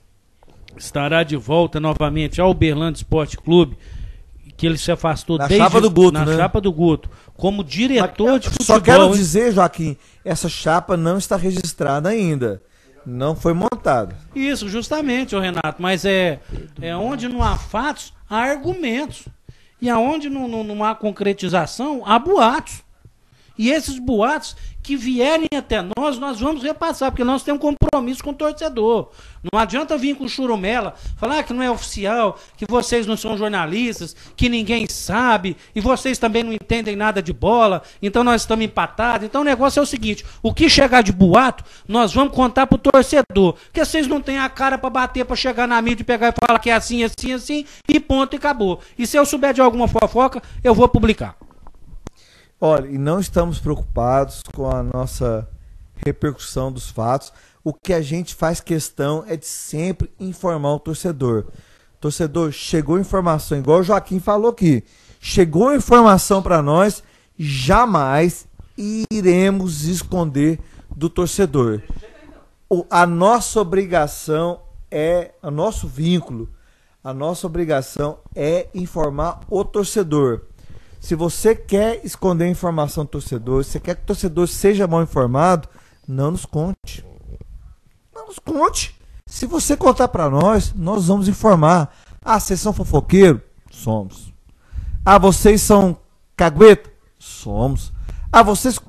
estará de volta novamente ao Uberlândia Esporte Clube, que ele se afastou na chapa do Guto, na chapa do Guto, como diretor de futebol. Só quero dizer, Joaquim, essa chapa não está registrada ainda. Não foi montada. Isso, justamente, Renato. Mas onde não há fatos, há argumentos. E aonde não há concretização, há boatos. E esses boatos que vierem até nós vamos repassar, porque nós temos um compromisso com o torcedor. Não adianta vir com churumela, falar que não é oficial, que vocês não são jornalistas, que ninguém sabe, e vocês também não entendem nada de bola, então nós estamos empatados. Então o negócio é o seguinte, o que chegar de boato, nós vamos contar pro torcedor, porque vocês não têm a cara para bater, para chegar na mídia e pegar e falar que é assim, assim, assim, e ponto, e acabou. E se eu souber de alguma fofoca, eu vou publicar. Olha, e não estamos preocupados com a nossa repercussão dos fatos. O que a gente faz questão é de sempre informar o torcedor. Torcedor, chegou informação, igual o Joaquim falou aqui, chegou informação para nós, jamais iremos esconder do torcedor. A nossa obrigação o nosso vínculo, a nossa obrigação é informar o torcedor. Se você quer esconder a informação do torcedor, se você quer que o torcedor seja mal informado, não nos conte. Não nos conte. Se você contar para nós vamos informar. Ah, vocês são fofoqueiros? Somos. Ah, vocês são cagueta? Somos. Ah, vocês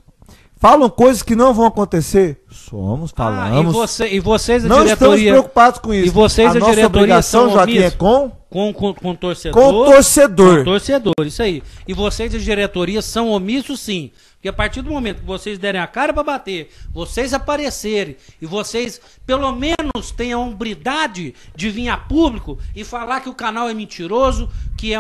falam coisas que não vão acontecer? Somos, falamos. E vocês, a não diretoria... estamos preocupados com isso. E vocês, a nossa diretoria, obrigação, são Joaquim, omissos? é com o torcedor. Com o torcedor. Com o torcedor, isso aí. E vocês, a diretoria, são omissos, sim. Porque a partir do momento que vocês derem a cara para bater, vocês aparecerem e vocês, pelo menos, tenham a hombridade de vir a público e falar que o canal é mentiroso, que é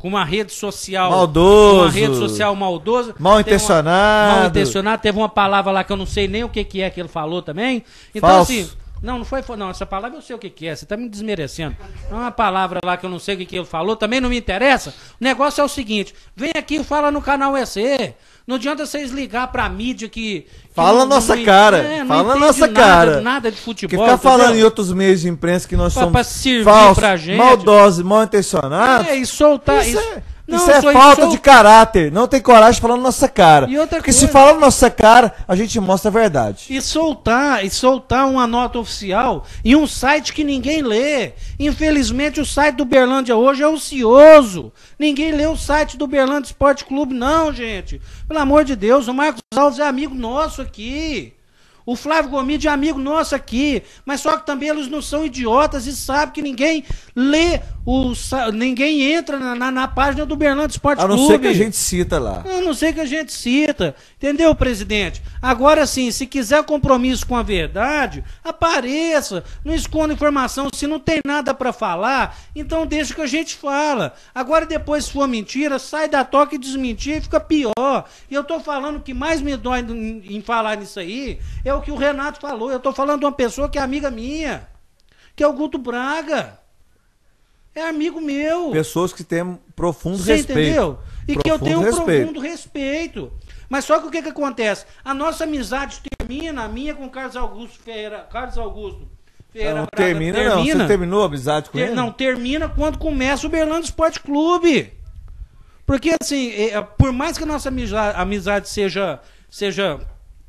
com uma rede social maldoso, uma rede social maldosa, mal intencionado. Teve uma palavra lá que eu não sei nem o que é que ele falou também. Então, falso. assim, não foi, essa palavra eu sei o que é, você tá me desmerecendo. É uma palavra lá que eu não sei o que ele falou, também não me interessa. O negócio é o seguinte, vem aqui e fala no canal EC. Não adianta vocês ligar pra mídia que fala não, nossa cara. Fala nossa cara. Nada de futebol. Que ficar falando em outros meios de imprensa que nós somos falsos, pra gente. maldosos, mal intencionados. E soltar isso é falta de caráter. Não tem coragem de falar na nossa cara. Porque se falar na nossa cara, a gente mostra a verdade. E soltar uma nota oficial em um site que ninguém lê. Infelizmente o site do Uberlândia hoje é ocioso. Ninguém lê o site do Uberlândia Esporte Clube, não, gente. Pelo amor de Deus, o Marcos Alves é amigo nosso aqui. O Flávio Gomide é amigo nosso aqui, mas só que também eles não são idiotas e sabem que ninguém lê, ninguém entra na página do Uberlândia Esporte Clube. A não ser que a gente cita lá. A não ser que a gente cita. Entendeu, presidente? Agora sim, se quiser compromisso com a verdade, apareça. Não esconda informação. Se não tem nada para falar, então deixa que a gente fala. Agora depois, se for mentira, sai da toca e desmentir e fica pior. E eu tô falando o que mais me dói em falar nisso aí é o que o Renato falou. Eu tô falando de uma pessoa que é amiga minha, que é o Guto Braga. É amigo meu. Pessoas que têm profundo respeito. Você entendeu? E que eu tenho um profundo respeito. Mas só que o que acontece? A nossa amizade termina, a minha com Carlos Augusto Ferreira. Não termina, não. Você terminou a amizade com ele? Não, termina quando começa o Uberlândia Esporte Clube. Porque assim, por mais que a nossa amizade seja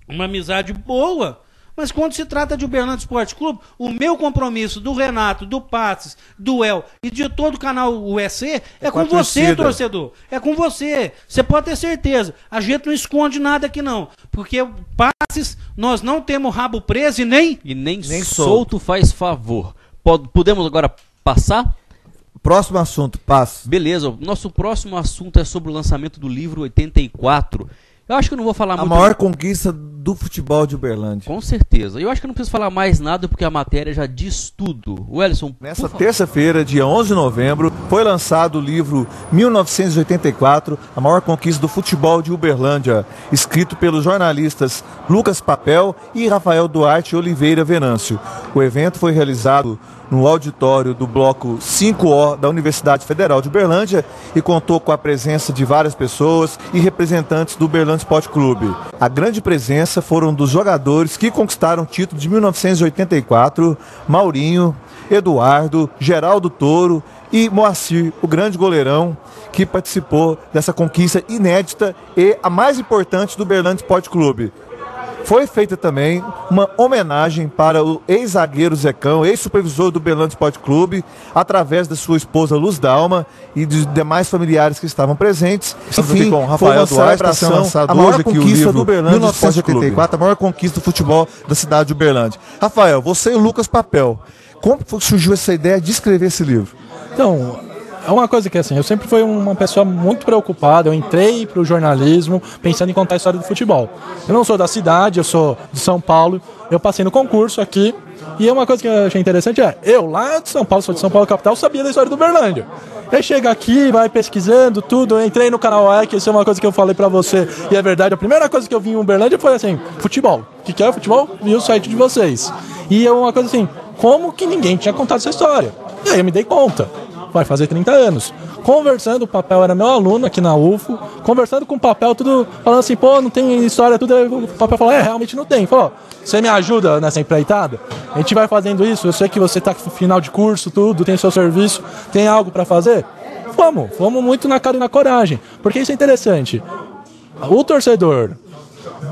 uma amizade boa, mas quando se trata de Uberlândia Esporte Clube, o meu compromisso do Renato, do Passes, do El e de todo o canal UEC é com você, torcedor. É com você. Você pode ter certeza. A gente não esconde nada aqui não. Porque o Passes, nós não temos rabo preso e nem solto faz favor. Podemos agora passar? Próximo assunto, Paz. Beleza, nosso próximo assunto é sobre o lançamento do livro 84. Eu acho que eu não vou falar muito... A maior conquista do futebol de Uberlândia. Com certeza. Eu acho que eu não preciso falar mais nada porque a matéria já diz tudo. Wellington, nessa terça-feira, dia 11 de novembro, foi lançado o livro 1984, A Maior Conquista do Futebol de Uberlândia, escrito pelos jornalistas Lucas Papel e Rafael Duarte Oliveira Venâncio. O evento foi realizado no auditório do Bloco 5O da Universidade Federal de Uberlândia e contou com a presença de várias pessoas e representantes do Uberlândia Esporte Clube. A grande presença foram dos jogadores que conquistaram o título de 1984, Maurinho, Eduardo, Geraldo Toro e Moacir, o grande goleirão que participou dessa conquista inédita e a mais importante do Uberlândia Esporte Clube. Foi feita também uma homenagem para o ex-zagueiro Zecão, ex-supervisor do Uberlândia Esporte Clube, através da sua esposa Luz Dalma e dos demais familiares que estavam presentes. Enfim, com Rafael Duarte, está sendo lançado hoje aqui o livro do Uberlândia 1984, a maior conquista do futebol da cidade de Uberlândia. Rafael, você e o Lucas Papel, como surgiu essa ideia de escrever esse livro? Então, é uma coisa que assim, eu sempre fui uma pessoa muito preocupada, eu entrei para o jornalismo pensando em contar a história do futebol. Eu não sou da cidade, eu sou de São Paulo, eu passei no concurso aqui, e uma coisa que eu achei interessante eu lá de São Paulo, sou de São Paulo capital, sabia da história do Uberlândia. Aí chega aqui, vai pesquisando tudo, eu entrei no canal EC, isso é uma coisa que eu falei pra você, e é verdade, a primeira coisa que eu vi em Uberlândia foi assim, futebol. O que é futebol? Vi o site de vocês. E é uma coisa assim, como que ninguém tinha contado essa história? E aí eu me dei conta. Vai fazer 30 anos. Conversando, o Papel era meu aluno aqui na UFO, conversando com o Papel, tudo falando assim, pô, não tem história, tudo. Aí o Papel falou, realmente não tem. Falou, você me ajuda nessa empreitada? A gente vai fazendo isso, eu sei que você tá no final de curso, tudo, tem seu serviço, tem algo pra fazer? Vamos muito na cara e na coragem, porque isso é interessante. O torcedor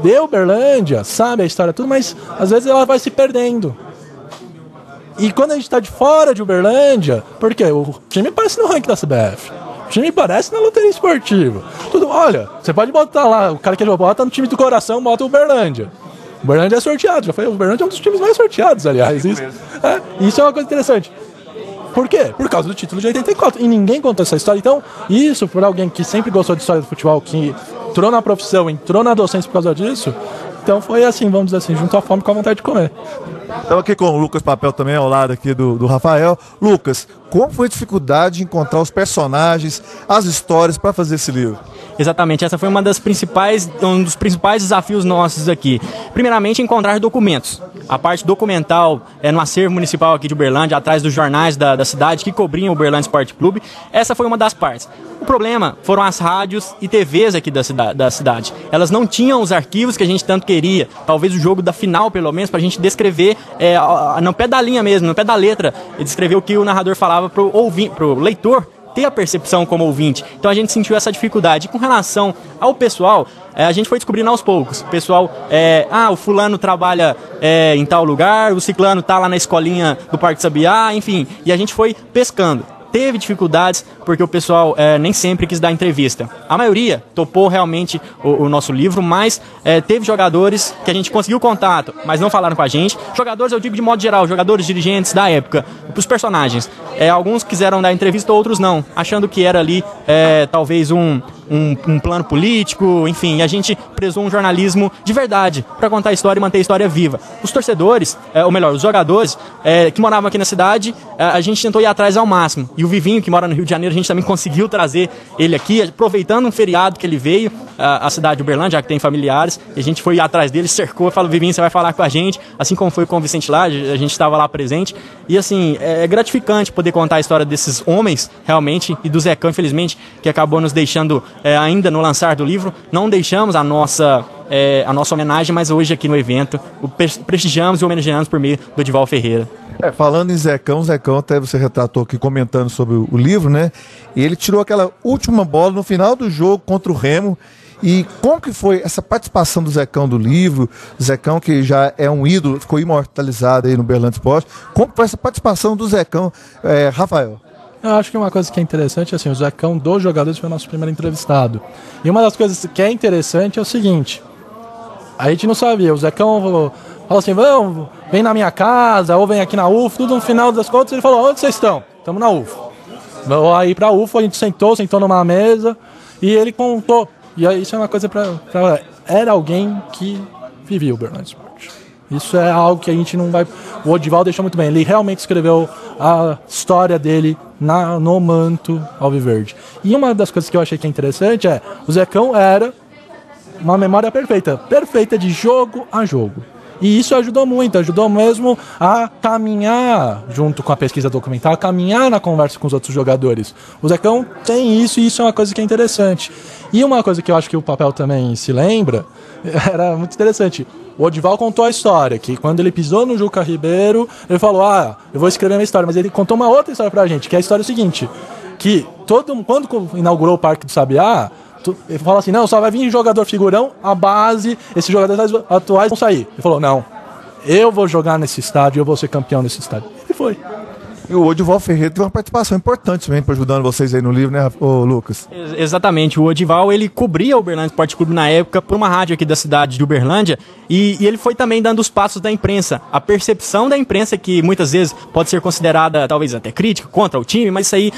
de Uberlândia sabe a história, tudo, mas às vezes ela vai se perdendo. E quando a gente tá de fora de Uberlândia, porque o time aparece no ranking da CBF, o time aparece na loteria esportiva. Tudo, olha, você pode botar lá, o cara que bota no time do coração, bota o Uberlândia. O Uberlândia é sorteado, já falei, o Uberlândia é um dos times mais sorteados, aliás. Isso é uma coisa interessante. Por quê? Por causa do título de 84. E ninguém contou essa história. Então, isso por alguém que sempre gostou de história do futebol, que entrou na profissão, entrou na docência por causa disso. Então foi assim, vamos dizer assim, junto à fome com a vontade de comer. Estamos aqui com o Lucas Papel também, ao lado aqui do Rafael. Lucas, como foi a dificuldade de encontrar os personagens, as histórias para fazer esse livro? Exatamente, essa foi um dos principais desafios nossos aqui. Primeiramente, encontrar documentos. A parte documental no acervo municipal aqui de Uberlândia, atrás dos jornais da cidade que cobriam o Uberlândia Esporte Clube. Essa foi uma das partes. O problema foram as rádios e TVs aqui da cidade. Elas não tinham os arquivos que a gente tanto queria. Talvez o jogo da final, pelo menos, para a gente descrever no pé da linha mesmo, no pé da letra, e descrever o que o narrador falava pro leitor ter a percepção como ouvinte. Então a gente sentiu essa dificuldade. E com relação ao pessoal, a gente foi descobrindo aos poucos. O pessoal, o fulano trabalha em tal lugar, o ciclano tá lá na escolinha do Parque Sabiá, enfim. E a gente foi pescando. Teve dificuldades porque o pessoal nem sempre quis dar entrevista. A maioria topou realmente o nosso livro, mas teve jogadores que a gente conseguiu contato, mas não falaram com a gente. Jogadores, eu digo de modo geral, jogadores, dirigentes da época, os personagens. Alguns quiseram dar entrevista, outros não, achando que era ali talvez um plano político, enfim, e a gente prezou um jornalismo de verdade para contar a história e manter a história viva. Os torcedores, ou melhor, os jogadores que moravam aqui na cidade, a gente tentou ir atrás ao máximo. E o Vivinho, que mora no Rio de Janeiro, a gente também conseguiu trazer ele aqui, aproveitando um feriado que ele veio à cidade de Uberlândia, já que tem familiares, e a gente foi atrás dele, cercou, falou, Vivinho, você vai falar com a gente, assim como foi com o Vicente lá, a gente estava lá presente, e assim, é gratificante poder contar a história desses homens, realmente, e do Zecão, infelizmente, que acabou nos deixando ainda no lançar do livro. Não deixamos a nossa homenagem, mas hoje aqui no evento o prestigiamos e homenageamos por meio do Edival Ferreira. Falando em Zecão, até você retratou aqui comentando sobre o livro, né? E ele tirou aquela última bola no final do jogo contra o Remo. E como que foi essa participação do Zecão do livro? Zecão, que já é um ídolo, ficou imortalizado aí no Uberlândia Esporte. Como foi essa participação do Zecão, Rafael? Eu acho que uma coisa que é interessante, assim, o Zecão dos jogadores foi o nosso primeiro entrevistado. E uma das coisas que é interessante é o seguinte, a gente não sabia, o Zecão falou assim, vem na minha casa, ou vem aqui na UFO, tudo no final das contas ele falou, onde vocês estão? Estamos na UFO. Aí pra UFO a gente sentou numa mesa e ele contou. E aí isso é uma coisa era alguém que vivia o Uberlândia Sport. Isso é algo que a gente não vai... O Odival deixou muito bem. Ele realmente escreveu a história dele no manto alviverde. E uma das coisas que eu achei que é interessante o Zecão era uma memória perfeita de jogo a jogo. E isso ajudou mesmo a caminhar junto com a pesquisa documental, a caminhar na conversa com os outros jogadores. O Zecão tem isso e isso é uma coisa que é interessante. E uma coisa que eu acho que o papel também se lembra, era muito interessante. O Odival contou a história, que quando ele pisou no Juca Ribeiro, ele falou, eu vou escrever minha história, mas ele contou uma outra história pra gente, que é a história seguinte, que quando inaugurou o Parque do Sabiá, ele falou assim, não, só vai vir jogador figurão, a base, esses jogadores atuais vão sair. Ele falou, não, eu vou jogar nesse estádio, eu vou ser campeão nesse estádio. E foi. E o Odival Ferreira teve uma participação importante também, ajudando vocês aí no livro, né, Lucas? Exatamente, o Odival, ele cobria o Uberlândia Esporte Clube na época por uma rádio aqui da cidade de Uberlândia e ele foi também dando os passos da imprensa. A percepção da imprensa, que muitas vezes pode ser considerada talvez até crítica contra o time, mas isso aí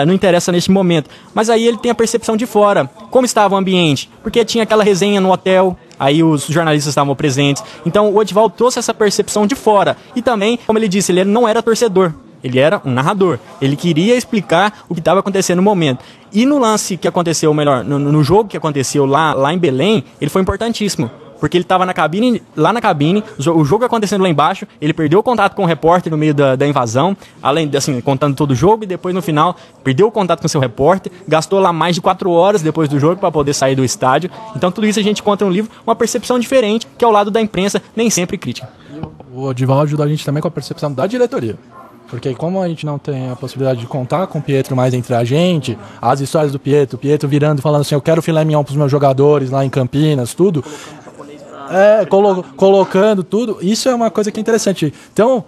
não interessa neste momento. Mas aí ele tem a percepção de fora, como estava o ambiente, porque tinha aquela resenha no hotel, aí os jornalistas estavam presentes. Então o Odival trouxe essa percepção de fora e também, como ele disse, ele não era torcedor. Ele era um narrador. Ele queria explicar o que estava acontecendo no momento. E no lance que aconteceu, no jogo que aconteceu lá em Belém, ele foi importantíssimo. Porque ele estava lá na cabine, o jogo acontecendo lá embaixo, ele perdeu o contato com o repórter no meio da invasão, além de, assim, contando todo o jogo, e depois no final, perdeu o contato com o seu repórter, gastou lá mais de 4 horas depois do jogo para poder sair do estádio. Então tudo isso a gente conta no livro, uma percepção diferente, que ao lado da imprensa, nem sempre crítica. O Odival ajudou a gente também com a percepção da diretoria. Porque como a gente não tem a possibilidade de contar com o Pietro mais entre a gente, as histórias do Pietro virando e falando assim, eu quero filé mignon pros meus jogadores lá em Campinas, tudo, colocando tudo, isso é uma coisa que é interessante. Então,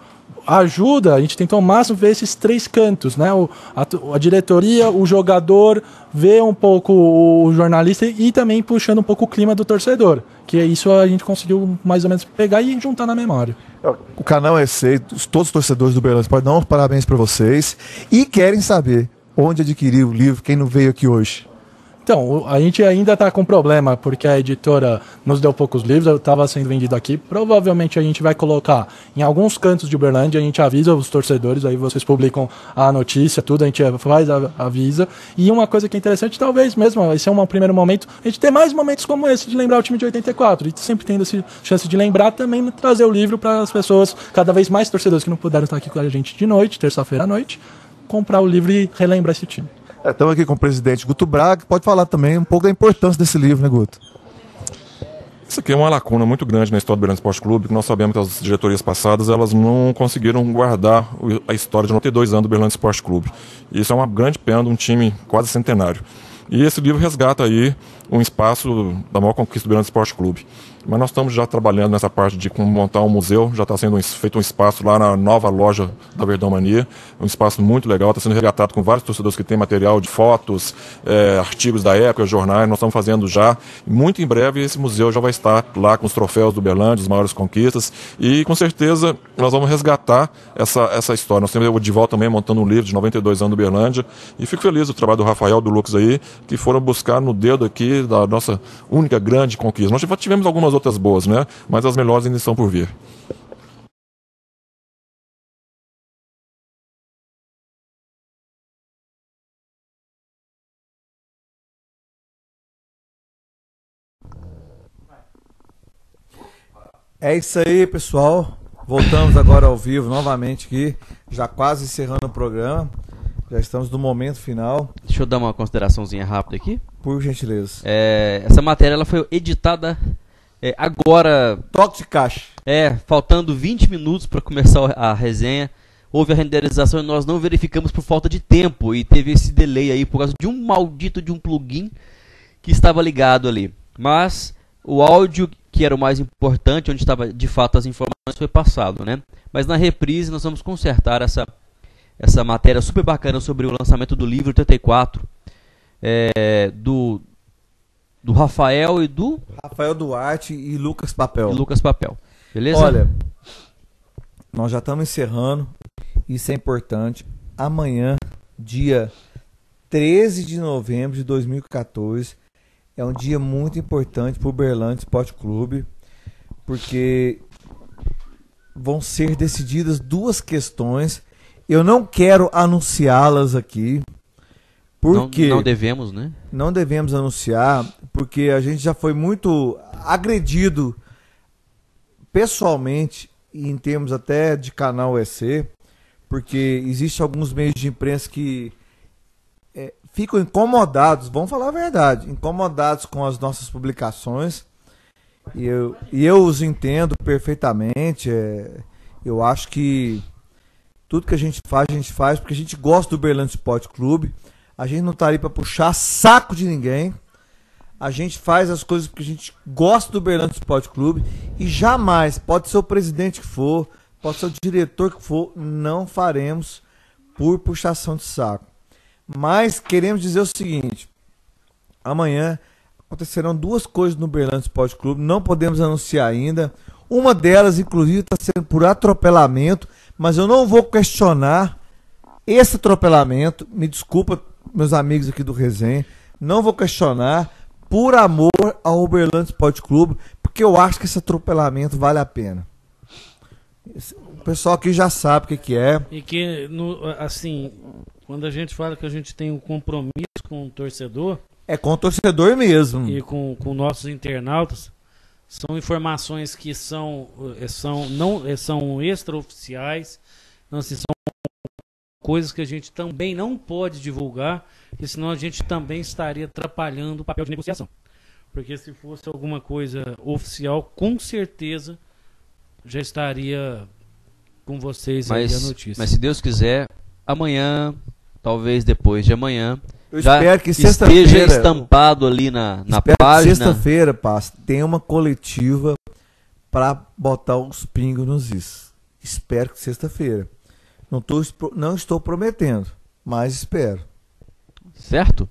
ajuda, a gente tentou ao máximo ver esses 3 cantos, né? A diretoria, o jogador, ver um pouco o jornalista e também puxando um pouco o clima do torcedor. Que isso a gente conseguiu mais ou menos pegar e juntar na memória. O canal é aceito, todos os torcedores do Uberlândia podem dar uns parabéns para vocês e querem saber onde adquirir o livro, quem não veio aqui hoje. Então, a gente ainda está com problema, porque a editora nos deu poucos livros, estava sendo vendido aqui. Provavelmente a gente vai colocar em alguns cantos de Uberlândia, a gente avisa os torcedores, aí vocês publicam a notícia, tudo, a gente avisa. E uma coisa que é interessante, talvez mesmo, esse é um primeiro momento, a gente ter mais momentos como esse de lembrar o time de 84. A gente sempre tendo essa chance de lembrar, também trazer o livro para as pessoas, cada vez mais torcedores que não puderam estar aqui com a gente de noite, terça-feira à noite, comprar o livro e relembrar esse time. Estamos aqui com o presidente Guto Braga, pode falar também um pouco da importância desse livro, né, Guto? Isso aqui é uma lacuna muito grande na história do Uberlândia Esporte Clube, que nós sabemos que as diretorias passadas elas não conseguiram guardar a história de 92 anos do Uberlândia Esporte Clube. E isso é uma grande pena de um time quase centenário. E esse livro resgata aí um espaço da maior conquista do Uberlândia Esporte Clube. Mas nós estamos já trabalhando nessa parte de como montar um museu, já está sendo feito um espaço lá na nova loja da Verdão Mania, um espaço muito legal, está sendo resgatado com vários torcedores que têm material de fotos, artigos da época, jornais, nós estamos fazendo já. Muito em breve esse museu já vai estar lá com os troféus do Uberlândia, as maiores conquistas, e com certeza nós vamos resgatar essa história. Nós temos o Odival também montando um livro de 92 anos do Uberlândia, e fico feliz do trabalho do Rafael, do Lucas aí, que foram buscar no dedo aqui da nossa única grande conquista. Nós tivemos algumas outras boas, né? Mas as melhores ainda estão por vir. É isso aí, pessoal. Voltamos agora ao vivo novamente aqui, já quase encerrando o programa. Já estamos no momento final. Deixa eu dar uma consideraçãozinha rápida aqui. Por gentileza. Essa matéria ela foi editada agora. Toque de caixa. Faltando 20 minutos para começar a resenha. Houve a renderização e nós não verificamos por falta de tempo. E teve esse delay aí por causa de um maldito de um plugin que estava ligado ali. Mas o áudio, que era o mais importante, onde estava de fato as informações, foi passado, né? Mas na reprise nós vamos consertar essa matéria super bacana sobre o lançamento do livro 84 do Rafael e do... Rafael Duarte e Lucas Papel. Beleza? Olha, nós já estamos encerrando. Isso é importante. Amanhã, dia 13 de novembro de 2014. É um dia muito importante para o Uberlândia Esporte Clube, porque vão ser decididas duas questões. Eu não quero anunciá-las aqui, porque não devemos, né? Não devemos anunciar, porque a gente já foi muito agredido pessoalmente e em termos até de canal EC, porque existe alguns meios de imprensa que ficam incomodados, vamos falar a verdade, incomodados com as nossas publicações, e eu os entendo perfeitamente. Eu acho que tudo que a gente faz porque a gente gosta do Uberlândia Esporte Clube. A gente não está ali para puxar saco de ninguém. A gente faz as coisas porque a gente gosta do Uberlândia Esporte Clube e jamais, pode ser o presidente que for, pode ser o diretor que for, não faremos por puxação de saco. Mas queremos dizer o seguinte: amanhã acontecerão duas coisas no Uberlândia Esporte Clube, não podemos anunciar ainda. Uma delas, inclusive, está sendo por atropelamento, mas eu não vou questionar esse atropelamento. Me desculpa, meus amigos aqui do Resenha, não vou questionar, por amor ao Uberlândia Esporte Clube, porque eu acho que esse atropelamento vale a pena. O pessoal aqui já sabe o que é. E que, assim, quando a gente fala que a gente tem um compromisso com o torcedor... É com o torcedor mesmo. E com nossos internautas, são informações que são extraoficiais, então, assim, são coisas que a gente também não pode divulgar, porque senão a gente também estaria atrapalhando o papel de negociação. Porque se fosse alguma coisa oficial, com certeza já estaria com vocês aí a notícia. Mas se Deus quiser, amanhã, talvez depois de amanhã, eu já espero que esteja estampado ali na página. Sexta-feira, tem uma coletiva para botar os pingos nos is. Espero que sexta-feira. Não estou prometendo, mas espero. Certo?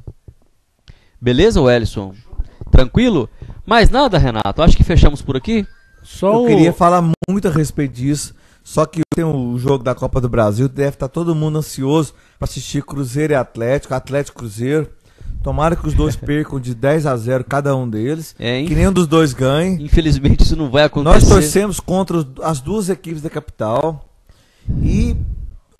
Beleza, Wellison? Tranquilo? Mais nada, Renato? Acho que fechamos por aqui. Eu queria falar muito a respeito disso, só que tem o jogo da Copa do Brasil, deve estar todo mundo ansioso para assistir Cruzeiro e Atlético Cruzeiro. Tomara que os dois percam de 10-0 cada um deles, que nenhum dos dois ganhe. Infelizmente isso não vai acontecer. Nós torcemos contra as duas equipes da capital e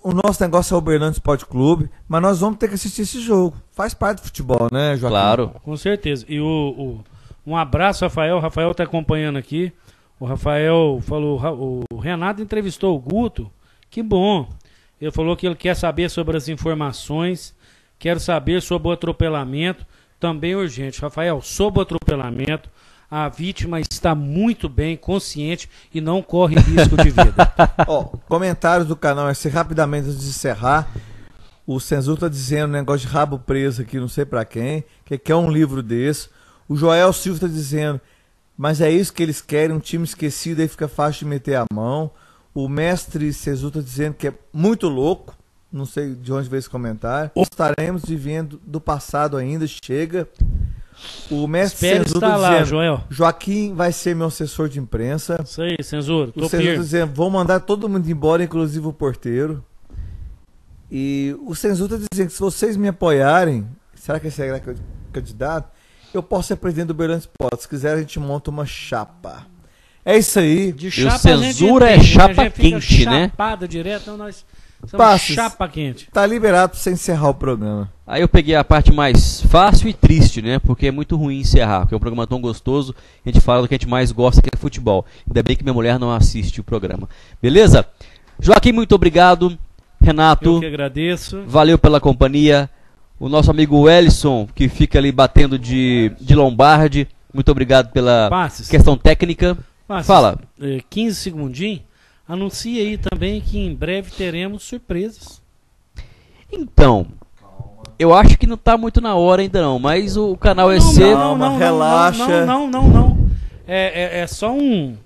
o nosso negócio é o Uberlândia Esporte Clube, mas nós vamos ter que assistir esse jogo. Faz parte do futebol, né, Joaquim? Claro. Com certeza. E um abraço, Rafael. O Rafael está acompanhando aqui. O Rafael falou, o Renato entrevistou o Guto. Que bom. Ele falou que ele quer saber sobre as informações, quer saber sobre o atropelamento. Também urgente. Rafael, sobre o atropelamento, a vítima está muito bem, consciente e não corre risco de vida. Comentários do canal EC rapidamente antes de encerrar. O Senzu está dizendo um negócio de rabo preso aqui, não sei para quem, que quer um livro desse. O Joel Silva está dizendo, mas é isso que eles querem, um time esquecido, aí fica fácil de meter a mão. O mestre Senzu está dizendo que é muito louco, não sei de onde veio esse comentário. Estaremos vivendo do passado ainda, chega. O mestre Senzu está dizendo, Joel. Joaquim vai ser meu assessor de imprensa. Isso aí, Senzu. O Senzu está dizendo, vou mandar todo mundo embora, inclusive o porteiro. E o Senzu está dizendo que se vocês me apoiarem, será que esse é candidato? Eu posso ser presidente do Uberlândia Esporte. Se quiser, a gente monta uma chapa. É isso aí. De chapa, e o Censura é chapa quente, né? Chapado direto, então nós somos chapa quente. Tá liberado pra você encerrar o programa. Aí eu peguei a parte mais fácil e triste, né? Porque é muito ruim encerrar, porque é um programa tão gostoso, a gente fala do que a gente mais gosta, que é futebol. Ainda bem que minha mulher não assiste o programa. Beleza? Joaquim, muito obrigado. Renato, eu que agradeço. Valeu pela companhia. O nosso amigo Wellison, que fica ali batendo de Lombardi, muito obrigado pela questão técnica. Fala. 15 segundinhos. Anuncia aí também que em breve teremos surpresas. Então, eu acho que não está muito na hora ainda não, mas o canal EC... Relaxa. Não. É só um...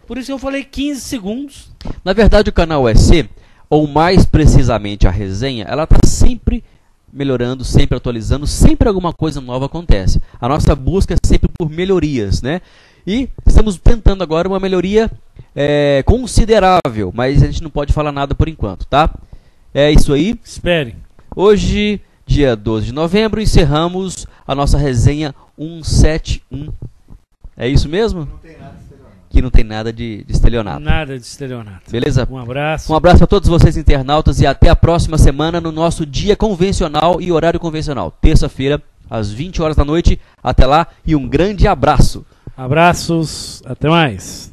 Por isso eu falei 15 segundos. Na verdade, o canal EC, ou mais precisamente a resenha, ela está sempre melhorando, sempre atualizando, sempre alguma coisa nova acontece. A nossa busca é sempre por melhorias, né? E estamos tentando agora uma melhoria considerável, mas a gente não pode falar nada por enquanto, tá? É isso aí. Espere. Hoje, dia 12 de novembro, encerramos a nossa resenha 171. É isso mesmo? Que não tem nada de estelionato. Nada de estelionato. Beleza? Um abraço. Um abraço a todos vocês internautas e até a próxima semana no nosso dia convencional e horário convencional. Terça-feira, às 20 horas da noite. Até lá e um grande abraço. Abraços. Até mais.